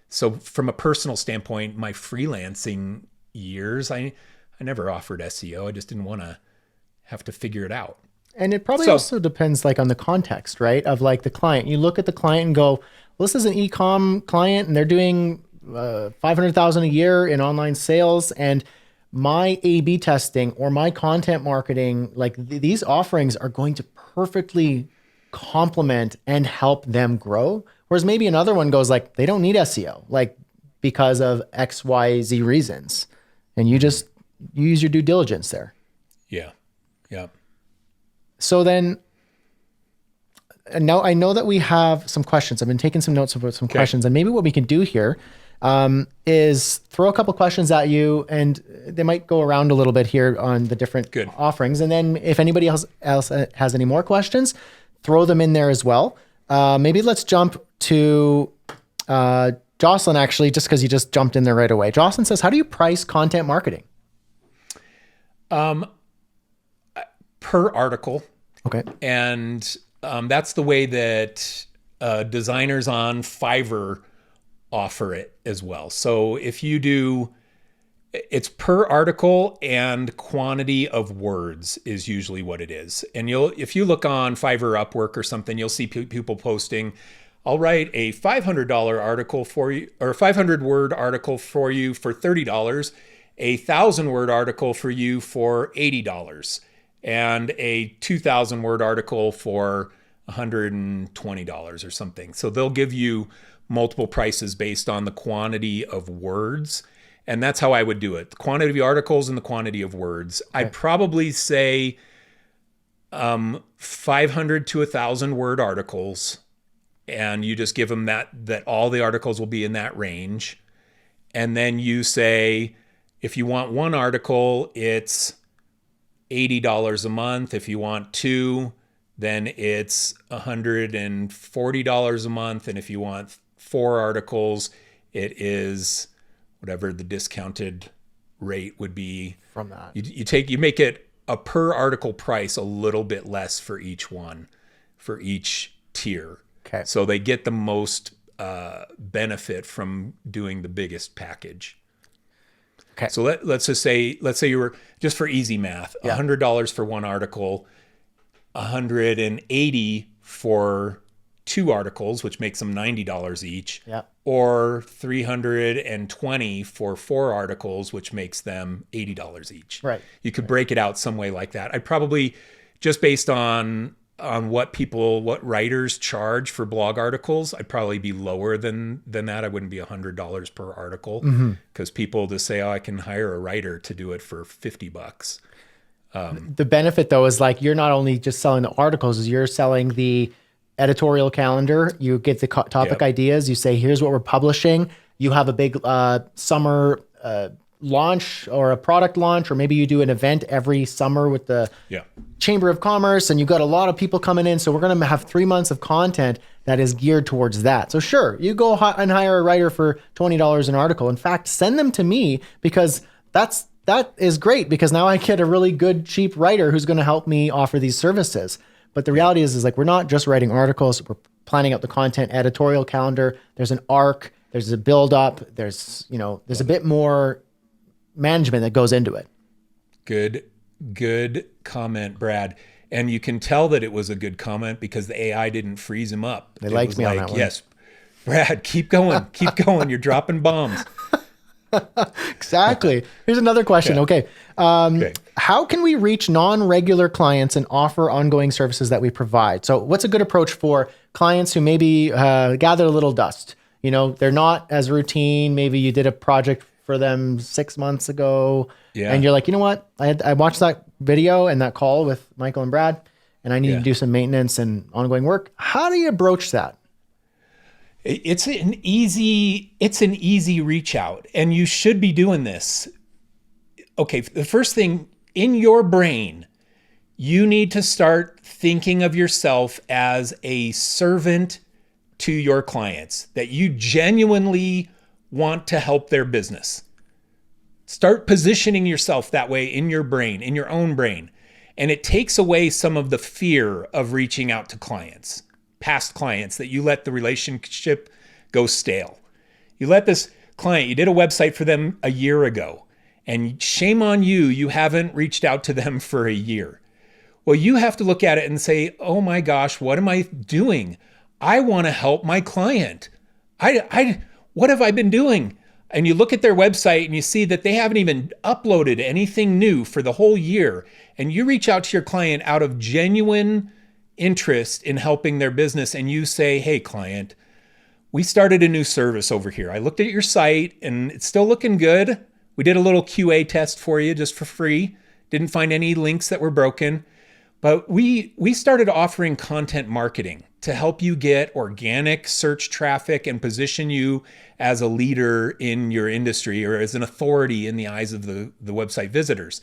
so from a personal standpoint, my freelancing years, I never offered SEO. I just didn't want to have to figure it out. And it probably also depends on the context, right? Of the client. You look at the client and go, well, this is an e-com client and they're doing $500,000 a year in online sales, and my A/B testing or my content marketing, these offerings are going to perfectly complement and help them grow. Whereas maybe another one goes they don't need SEO, because of X, Y, Z reasons. And you use your due diligence there. Yeah. Yeah. So then, now I know that we have some questions. I've been taking some notes about some questions, and maybe what we can do here is throw a couple questions at you, and they might go around a little bit here on the different offerings. And then if anybody else has any more questions, throw them in there as well. Maybe let's jump to Jocelyn, actually, just because you just jumped in there right away. Jocelyn says, how do you price content marketing? Per article. Okay. And that's the way that designers on Fiverr offer it as well. So if you do, it's per article, and quantity of words is usually what it is. And if you look on Fiverr, Upwork, or something, you'll see people posting, I'll write a $500 article for you, or a 500-word article for you for $30, a 1,000-word article for you for $80, and a 2,000-word article for $120 or something. So they'll give you multiple prices based on the quantity of words. And that's how I would do it. The quantity of articles and the quantity of words. Okay. I'd probably say 500 to 1,000 word articles. And you just give them that all the articles will be in that range. And then you say, if you want one article, it's $80 a month. If you want 2, then it's $140 a month. And if you want 4 articles, it is whatever the discounted rate would be from that. You make it a per article price a little bit less for each one, for each tier. Okay. So they get the most benefit from doing the biggest package. Okay. So let's say you were, just for easy math, $100 for one article, $180 for 2 articles, which makes them $90 each. Yeah. or 320 for 4 articles, which makes them $80 each. Right. You could break it out some way like that. I'd probably, just based on what writers charge for blog articles, I'd probably be lower than that. I wouldn't be $100 per article, because people just say, oh, I can hire a writer to do it for $50. The benefit though is like, you're not only just selling the articles, you're selling the editorial calendar. You get the topic ideas. You say, here's what we're publishing. You have a big summer launch or a product launch, or maybe you do an event every summer with the Chamber of Commerce, and you've got a lot of people coming in. So we're going to have 3 months of content that is geared towards that. So sure, you go and hire a writer for $20 an article. In fact, send them to me, because that is great, because now I get a really good, cheap writer who's going to help me offer these services. But the reality is like, we're not just writing articles. We're planning out the content, editorial calendar. There's an arc. There's a build up. There's a bit more management that goes into it. Good comment, Brad. And you can tell that it was a good comment because the AI didn't freeze him up. They liked me on that one. Yes, Brad, keep going. Keep going. You're dropping bombs. Exactly. Here's another question. Okay. How can we reach non-regular clients and offer ongoing services that we provide? So what's a good approach for clients who maybe gather a little dust? They're not as routine. Maybe you did a project for them 6 months ago, and you're like, you know what? I watched that video and that call with Michael and Brad, and I need to do some maintenance and ongoing work. How do you broach that? It's an easy reach out, and you should be doing this. Okay, the first thing, in your brain, you need to start thinking of yourself as a servant to your clients, that you genuinely want to help their business. Start positioning yourself that way in your brain, in your own brain. And it takes away some of the fear of reaching out to clients, past clients, that you let the relationship go stale. You let this client, you did a website for them a year ago, and shame on you, you haven't reached out to them for a year. Well, you have to look at it and say, oh my gosh, what am I doing? I want to help my client. What have I been doing? And you look at their website and you see that they haven't even uploaded anything new for the whole year. And you reach out to your client out of genuine interest in helping their business. And you say, hey, client, we started a new service over here. I looked at your site and it's still looking good. We did a little QA test for you just for free. Didn't find any links that were broken. But we started offering content marketing to help you get organic search traffic and position you as a leader in your industry, or as an authority in the eyes of the website visitors.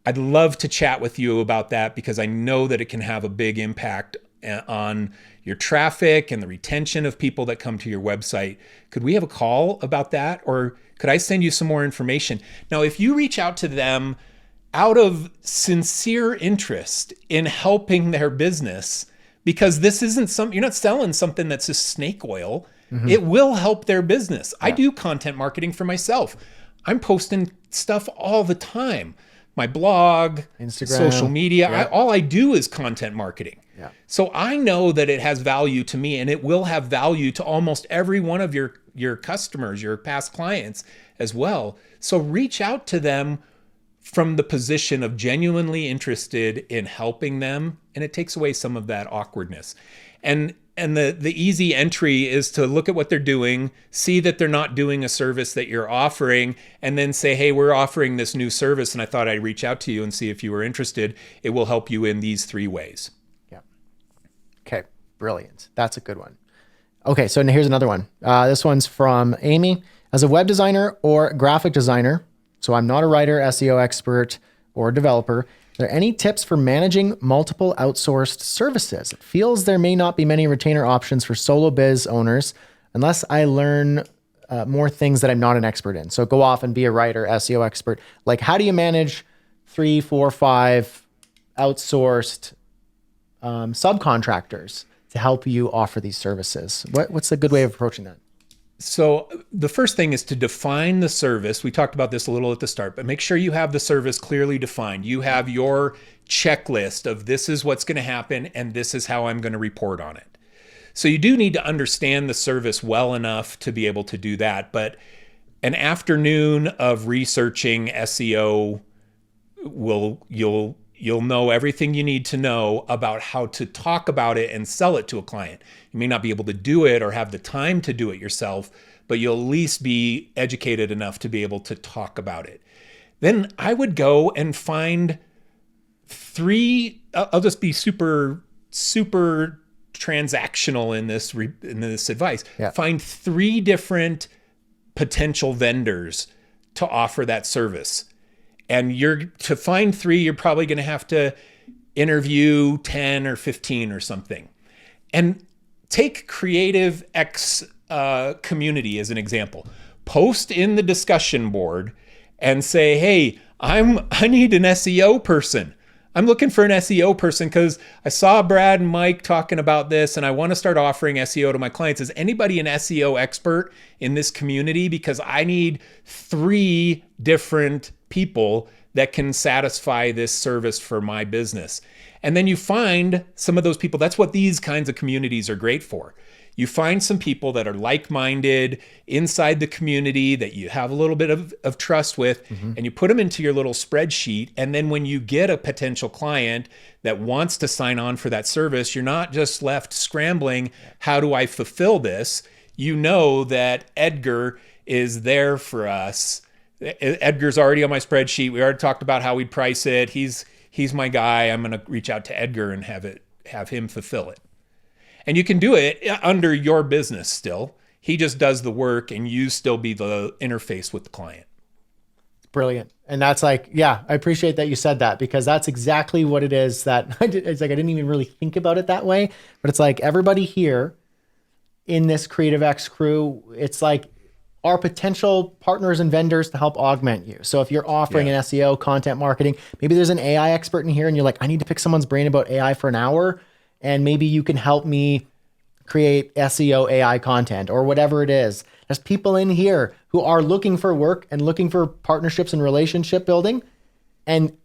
I'd love to chat with you about that, because I know that it can have a big impact on your traffic and the retention of people that come to your website. Could we have a call about that? Or could I send you some more information? Now, if you reach out to them out of sincere interest in helping their business, because this isn't you're not selling something that's just snake oil. Mm-hmm. It will help their business. Yeah. I do content marketing for myself. I'm posting stuff all the time. My blog, Instagram, social media, yeah. All I do is content marketing. Yeah. So I know that it has value to me, and it will have value to almost every one of your customers, your past clients as well. So reach out to them from the position of genuinely interested in helping them, and it takes away some of that awkwardness. And the easy entry is to look at what they're doing, see that they're not doing a service that you're offering, and then say, hey, we're offering this new service, and I thought I'd reach out to you and see if you were interested. It will help you in these 3 ways. Yeah. Okay, brilliant. That's a good one. Okay, so here's another one. This one's from Amy. As a web designer or graphic designer, so I'm not a writer, SEO expert, or developer, are there any tips for managing multiple outsourced services? It feels there may not be many retainer options for solo biz owners unless I learn more things that I'm not an expert in. So go off and be a writer, SEO expert. Like, how do you manage 3, 4, 5 outsourced subcontractors to help you offer these services? What's a good way of approaching that? So the first thing is to define the service. We talked about this a little at the start, but make sure you have the service clearly defined. You have your checklist of this is what's going to happen and this is how I'm going to report on it. So you do need to understand the service well enough to be able to do that. But an afternoon of researching SEO you'll know everything you need to know about how to talk about it and sell it to a client. You may not be able to do it or have the time to do it yourself, but you'll at least be educated enough to be able to talk about it. Then I would go and find three, I'll just be super transactional in this advice. Yeah. Find three different potential vendors to offer that service. And to find three, you're probably going to have to interview 10 or 15 or something. And take Creative X community as an example. Post in the discussion board and say, hey, I need an SEO person. I'm looking for an SEO person because I saw Brad and Mike talking about this and I want to start offering SEO to my clients. Is anybody an SEO expert in this community? Because I need 3 different people that can satisfy this service for my business. And then you find some of those people. That's what these kinds of communities are great for. You find some people that are like-minded inside the community that you have a little bit of trust with, and you put them into your little spreadsheet. And then when you get a potential client that wants to sign on for that service, you're not just left scrambling, how do I fulfill this? You know that Edgar is there for us. Edgar's already on my spreadsheet. We already talked about how we'd price it. He's my guy. I'm going to reach out to Edgar and have him fulfill it. And you can do it under your business still. He just does the work and you still be the interface with the client. Brilliant. And that's like, yeah, I appreciate that you said that because that's exactly what it is that it's like, I didn't even really think about it that way, but it's like everybody here in this Creative X crew, it's like our potential partners and vendors to help augment you. So if you're offering an SEO, content marketing, maybe there's an AI expert in here and you're like, I need to pick someone's brain about AI for an hour. And maybe you can help me create SEO AI content or whatever it is. There's people in here who are looking for work and looking for partnerships and relationship building. And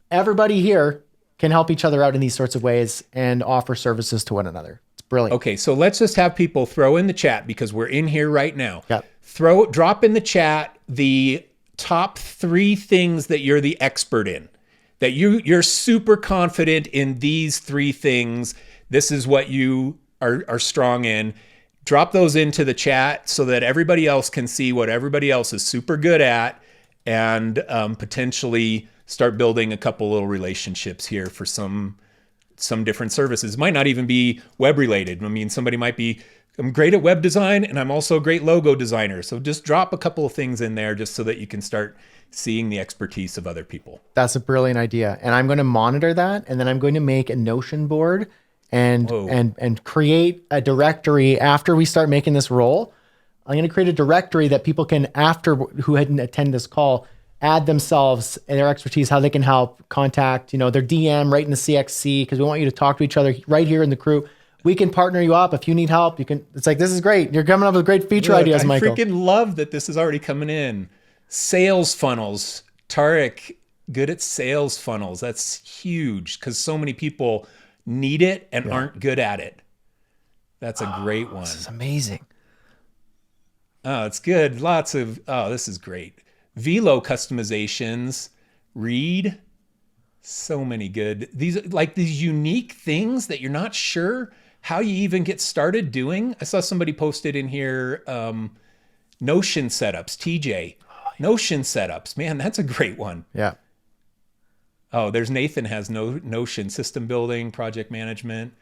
everybody here can help each other out in these sorts of ways and offer services to one another. It's brilliant. Okay, so let's just have people throw in the chat because we're in here right now. Yep. Drop in the chat the top 3 things that you're the expert in. That you're super confident in these 3 things. This is what you are strong in. Drop those into the chat so that everybody else can see what everybody else is super good at and potentially start building a couple little relationships here for some different services. It might not even be web related. I mean, somebody might be, I'm great at web design and I'm also a great logo designer. So just drop a couple of things in there just so that you can start seeing the expertise of other people. That's a brilliant idea. And I'm going to monitor that. And then I'm going to make a Notion board and create a directory after we start making this roll. I'm going to create a directory that people can, after who hadn't attend this call, add themselves and their expertise, how they can help, contact, their DM right in the CXC, because we want you to talk to each other right here in the crew. We can partner you up. If you need help, you can. It's like, this is great. You're coming up with great feature ideas, Michael. I freaking love that this is already coming in. Sales funnels. Tarek, good at sales funnels. That's huge because so many people need it and aren't good at it. That's a great one. This is amazing. Oh, it's good. This is great. Velo customizations. Read. So many good. These unique things that you're not sure how you even get started doing. I saw somebody posted in here, Notion setups, TJ. Notion setups. Man, that's a great one. Yeah. Oh, there's Nathan has Notion system building, project management.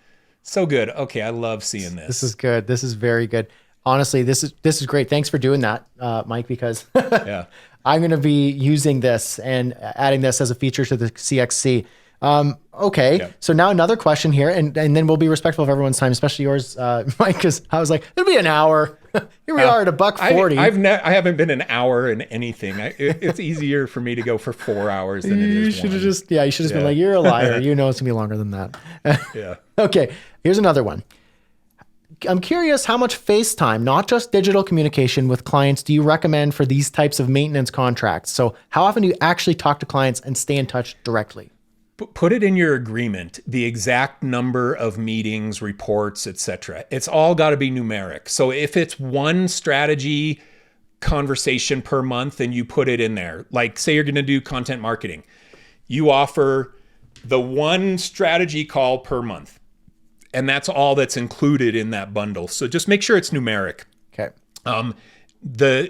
So good. Okay, I love seeing this. This is good. This is very good. Honestly, this is great. Thanks for doing that, Mike, because I'm going to be using this and adding this as a feature to the CXC. Okay. Yeah. So now another question here, and then we'll be respectful of everyone's time, especially yours, Mike, because I was like, it'll be an hour. Here we are at $1.40. I haven't been an hour in anything. It's easier for me to go for 4 hours than it is. You should have just been like, you're a liar. You know it's gonna be longer than that. Yeah. Okay. Here's another one. I'm curious how much FaceTime, not just digital communication with clients, do you recommend for these types of maintenance contracts? So how often do you actually talk to clients and stay in touch directly? put it in your agreement, the exact number of meetings, reports, etc. It's all got to be numeric. So if it's one strategy conversation per month, then you put it in there. Like say you're going to do content marketing. You offer the one strategy call per month. And that's all that's included in that bundle. So just make sure it's numeric. Okay.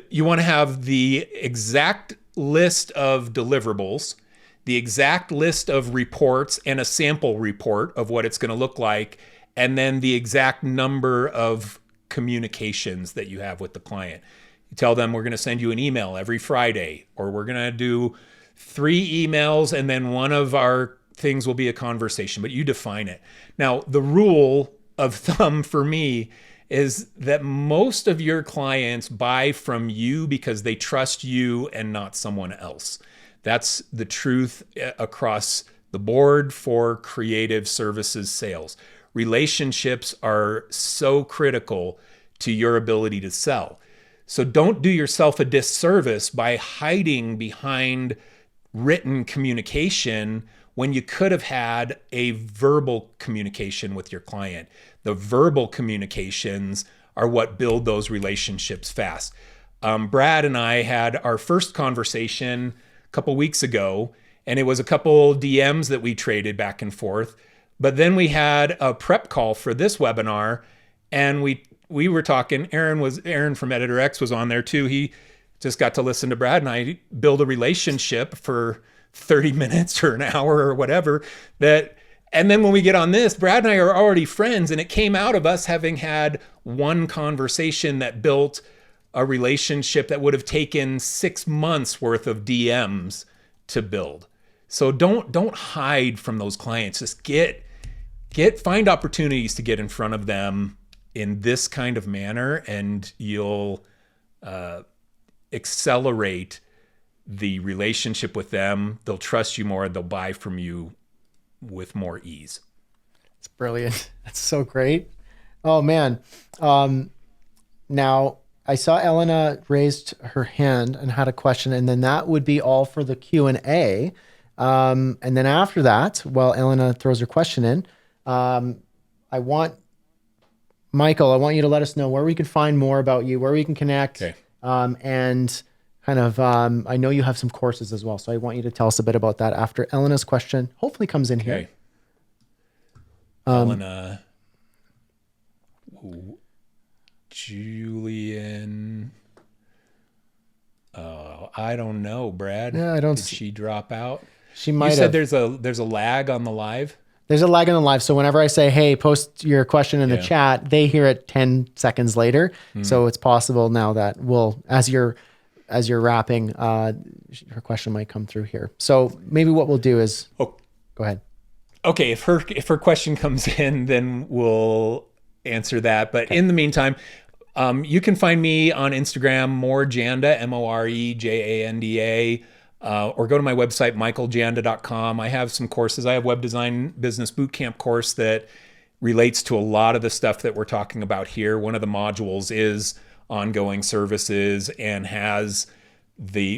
You want to have the exact list of deliverables, the exact list of reports, and a sample report of what it's going to look like, and then the exact number of communications that you have with the client. You tell them we're going to send you an email every Friday, or we're going to do 3 emails, and then one of our things will be a conversation, but you define it. Now, the rule of thumb for me is that most of your clients buy from you because they trust you and not someone else. That's the truth across the board for creative services sales. Relationships are so critical to your ability to sell. So don't do yourself a disservice by hiding behind written communication when you could have had a verbal communication with your client. The verbal communications are what build those relationships fast. Brad and I had our first conversation a couple weeks ago, and it was a couple DMs that we traded back and forth. But then we had a prep call for this webinar, and we were talking. Aaron from Editor X was on there too. He just got to listen to Brad and I build a relationship for 30 minutes or an hour or whatever. And then when we get on this, Brad and I are already friends, and it came out of us having had one conversation that built a relationship that would have taken 6 months worth of DMs to build. So don't hide from those clients. Just find opportunities to get in front of them in this kind of manner, and you'll accelerate the relationship with them. They'll trust you more. They'll buy from you with more ease. It's brilliant. That's so great. Oh man. Now I saw Elena raised her hand and had a question, and then that would be all for the Q&A. And then after that, while Elena throws her question in, Michael, I want you to let us know where we can find more about you, where we can connect. Okay. And kind of, I know you have some courses as well, so I want you to tell us a bit about that after Elena's question hopefully comes in here. Elena, Julian, I don't know, Brad. Yeah, I don't. Did she drop out? She might have. You said there's a lag on the live? There's a lag in the live. So whenever I say, hey, post your question in the chat, they hear it 10 seconds later. So it's possible now that as you're wrapping, her question might come through here. So maybe what we'll do is, go ahead. Okay. If her question comes in, then we'll answer that. But in the meantime, you can find me on Instagram, more Janda, MoreJanda. Or go to my website, michaeljanda.com. I have some courses. I have Web Design Business Bootcamp course that relates to a lot of the stuff that we're talking about here. One of the modules is ongoing services and has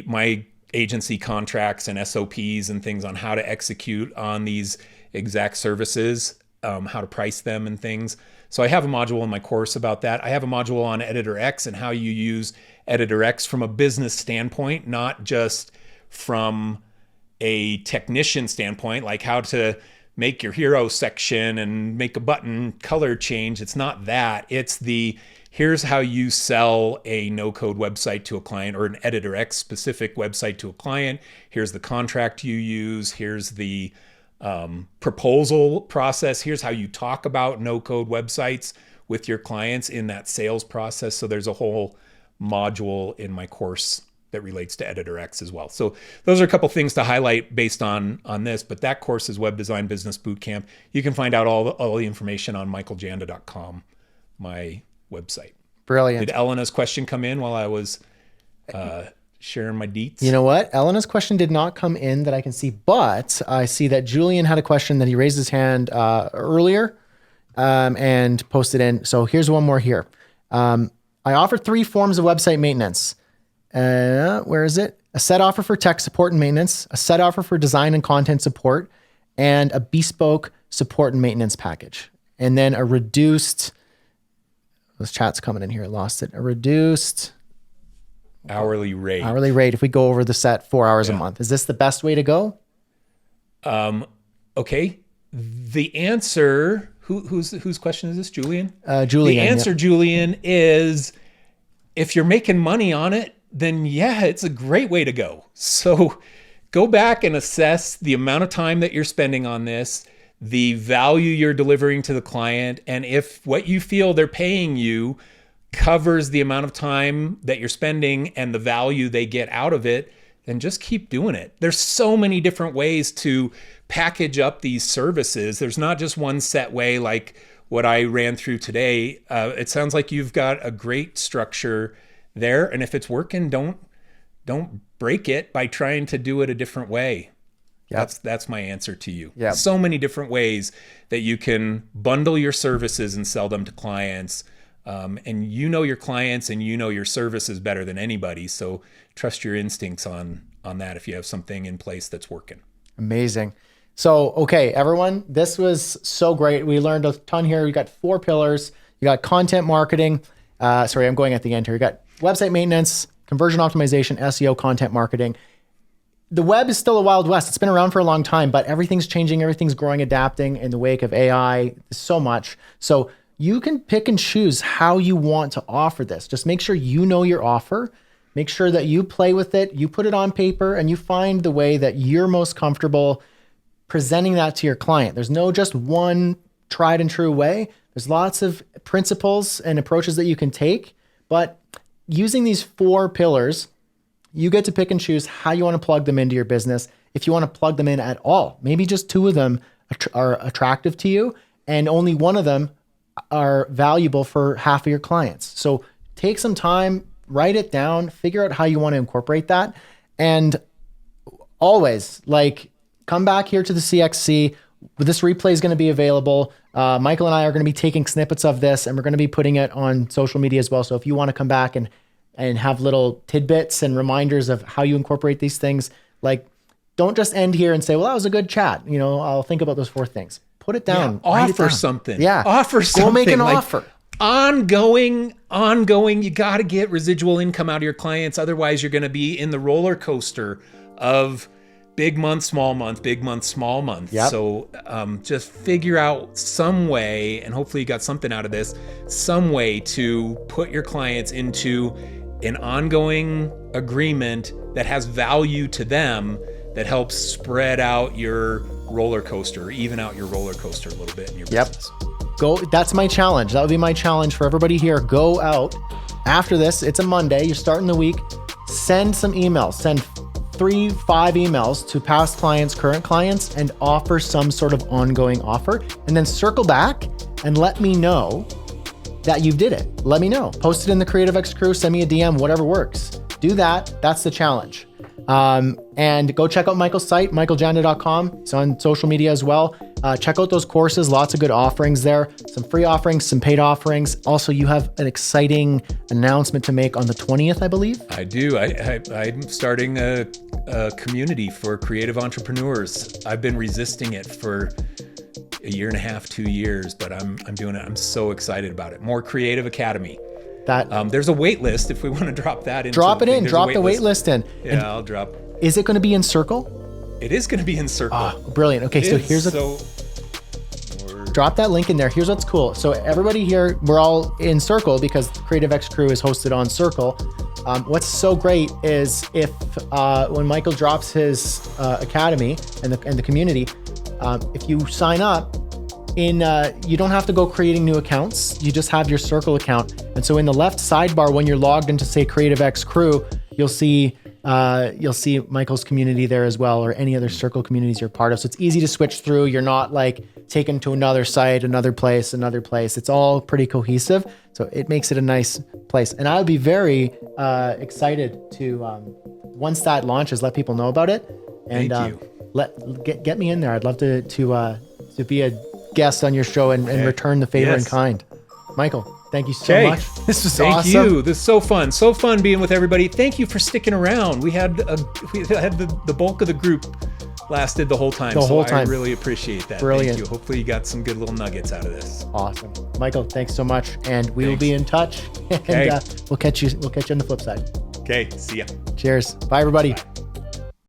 my agency contracts and SOPs and things on how to execute on these exact services, how to price them and things. So I have a module in my course about that. I have a module on Editor X and how you use Editor X from a business standpoint, not just from a technician standpoint, like how to make your hero section and make a button color change. It's not that. It's here's how you sell a no-code website to a client, or an Editor X specific website to a client. Here's the contract you use. Here's the proposal process. Here's how you talk about no-code websites with your clients in that sales process. So there's a whole module in my course that relates to Editor X as well. So those are a couple things to highlight based on this, but that course is Web Design Business Bootcamp. You can find out all the information on michaeljanda.com, my website. Brilliant. Did Elena's question come in while I was sharing my deets? You know what? Elena's question did not come in that I can see, but I see that Julian had a question that he raised his hand earlier and posted in. So here's one more here. I offer 3 forms of website maintenance. Where is it? A set offer for tech support and maintenance, a set offer for design and content support, and a bespoke support and maintenance package. And then a reduced, this chat's coming in here, I lost it. A reduced hourly rate. If we go over the set 4 hours a month. Is this the best way to go? Okay. The answer, whose question is this, Julian? Julian. The answer, Julian, is if you're making money on it, then yeah, it's a great way to go. So go back and assess the amount of time that you're spending on this, the value you're delivering to the client, and if what you feel they're paying you covers the amount of time that you're spending and the value they get out of it, then just keep doing it. There's so many different ways to package up these services. There's not just one set way like what I ran through today. It sounds like you've got a great structure there, and if it's working, don't break it by trying to do it a different way. Yep. That's my answer to you. Yep. So many different ways that you can bundle your services and sell them to clients. And you know your clients and you know your services better than anybody. So trust your instincts on that if you have something in place that's working. Amazing. So, okay, everyone, this was so great. We learned a ton here. We got 4 pillars. You got content marketing. Sorry, I'm going at the end here. You got website maintenance, conversion optimization, SEO, content marketing. The web is still a wild west. It's been around for a long time, but everything's changing. Everything's growing, adapting in the wake of AI, so much. So you can pick and choose how you want to offer this. Just make sure you know your offer. Make sure that you play with it, you put it on paper, and you find the way that you're most comfortable presenting that to your client. There's no just one tried and true way. There's lots of principles and approaches that you can take, but using these 4 pillars, you get to pick and choose how you want to plug them into your business. If you want to plug them in at all, maybe just 2 of them are attractive to you and only 1 of them are valuable for half of your clients. So take some time, write it down, figure out how you want to incorporate that. And always come back here to the CXC. This replay is going to be available. Michael and I are going to be taking snippets of this and we're going to be putting it on social media as well. So if you want to come back and have little tidbits and reminders of how you incorporate these things, don't just end here and say, well, that was a good chat. I'll think about those 4 things. Put it down. Yeah, offer something. Yeah. Offer something. Go make an offer. Ongoing. You got to get residual income out of your clients. Otherwise, you're going to be in the roller coaster of big month, small month, big month, small month. Yep. So just figure out some way, and hopefully you got something out of this, some way to put your clients into an ongoing agreement that has value to them, that helps spread out your roller coaster, even out your roller coaster a little bit in your business. That's my challenge. That would be my challenge for everybody here. Go out after this. It's a Monday. You're starting the week. Send some emails. Send 3-5 emails to past clients, current clients, and offer some sort of ongoing offer. And then circle back and let me know that you did it. Let me know. Post it in the Creative X Crew. Send me a DM, whatever works. Do that. That's the challenge. And go check out Michael's site, michaeljanda.com. It's on social media as well. Check out those courses. Lots of good offerings there. Some free offerings, some paid offerings. Also, you have an exciting announcement to make on the 20th, I believe. I do. I'm starting a community for creative entrepreneurs. I've been resisting it for 1.5 years, 2 years, but I'm doing it. I'm so excited about it. More Creative Academy. There's a wait list if we want to drop that in. Drop it in. Drop the wait list in. Yeah, and I'll drop. Is it going to be in Circle? It is going to be in Circle. Oh, brilliant. Okay, so here's drop that link in there. Here's what's cool. So everybody here, we're all in Circle because Creative X Crew is hosted on Circle. What's so great is if when Michael drops his academy and the community, if you sign up, you don't have to go creating new accounts. You just have your Circle account. And so in the left sidebar, when you're logged into, say, Creative X Crew, you'll see Michael's community there as well, or any other Circle communities you're part of. So it's easy to switch through. You're not taken to another site, another place. It's all pretty cohesive. So it makes it a nice place. And I would be very excited to, once that launches, let people know about it. And Thank you. Get me in there. I'd love to be a guest on your show and return the favor in kind. Michael, thank you so much. This was awesome. Thank you. This is so fun being with everybody. Thank you for sticking around. We had the bulk of the group lasted the whole time. The whole time. I really appreciate that. Brilliant. Thank you. Hopefully you got some good little nuggets out of this. Awesome. Michael, thanks so much. And we will be in touch. And Okay. we'll catch you on the flip side. Okay, see ya. Cheers. Bye, everybody. Bye.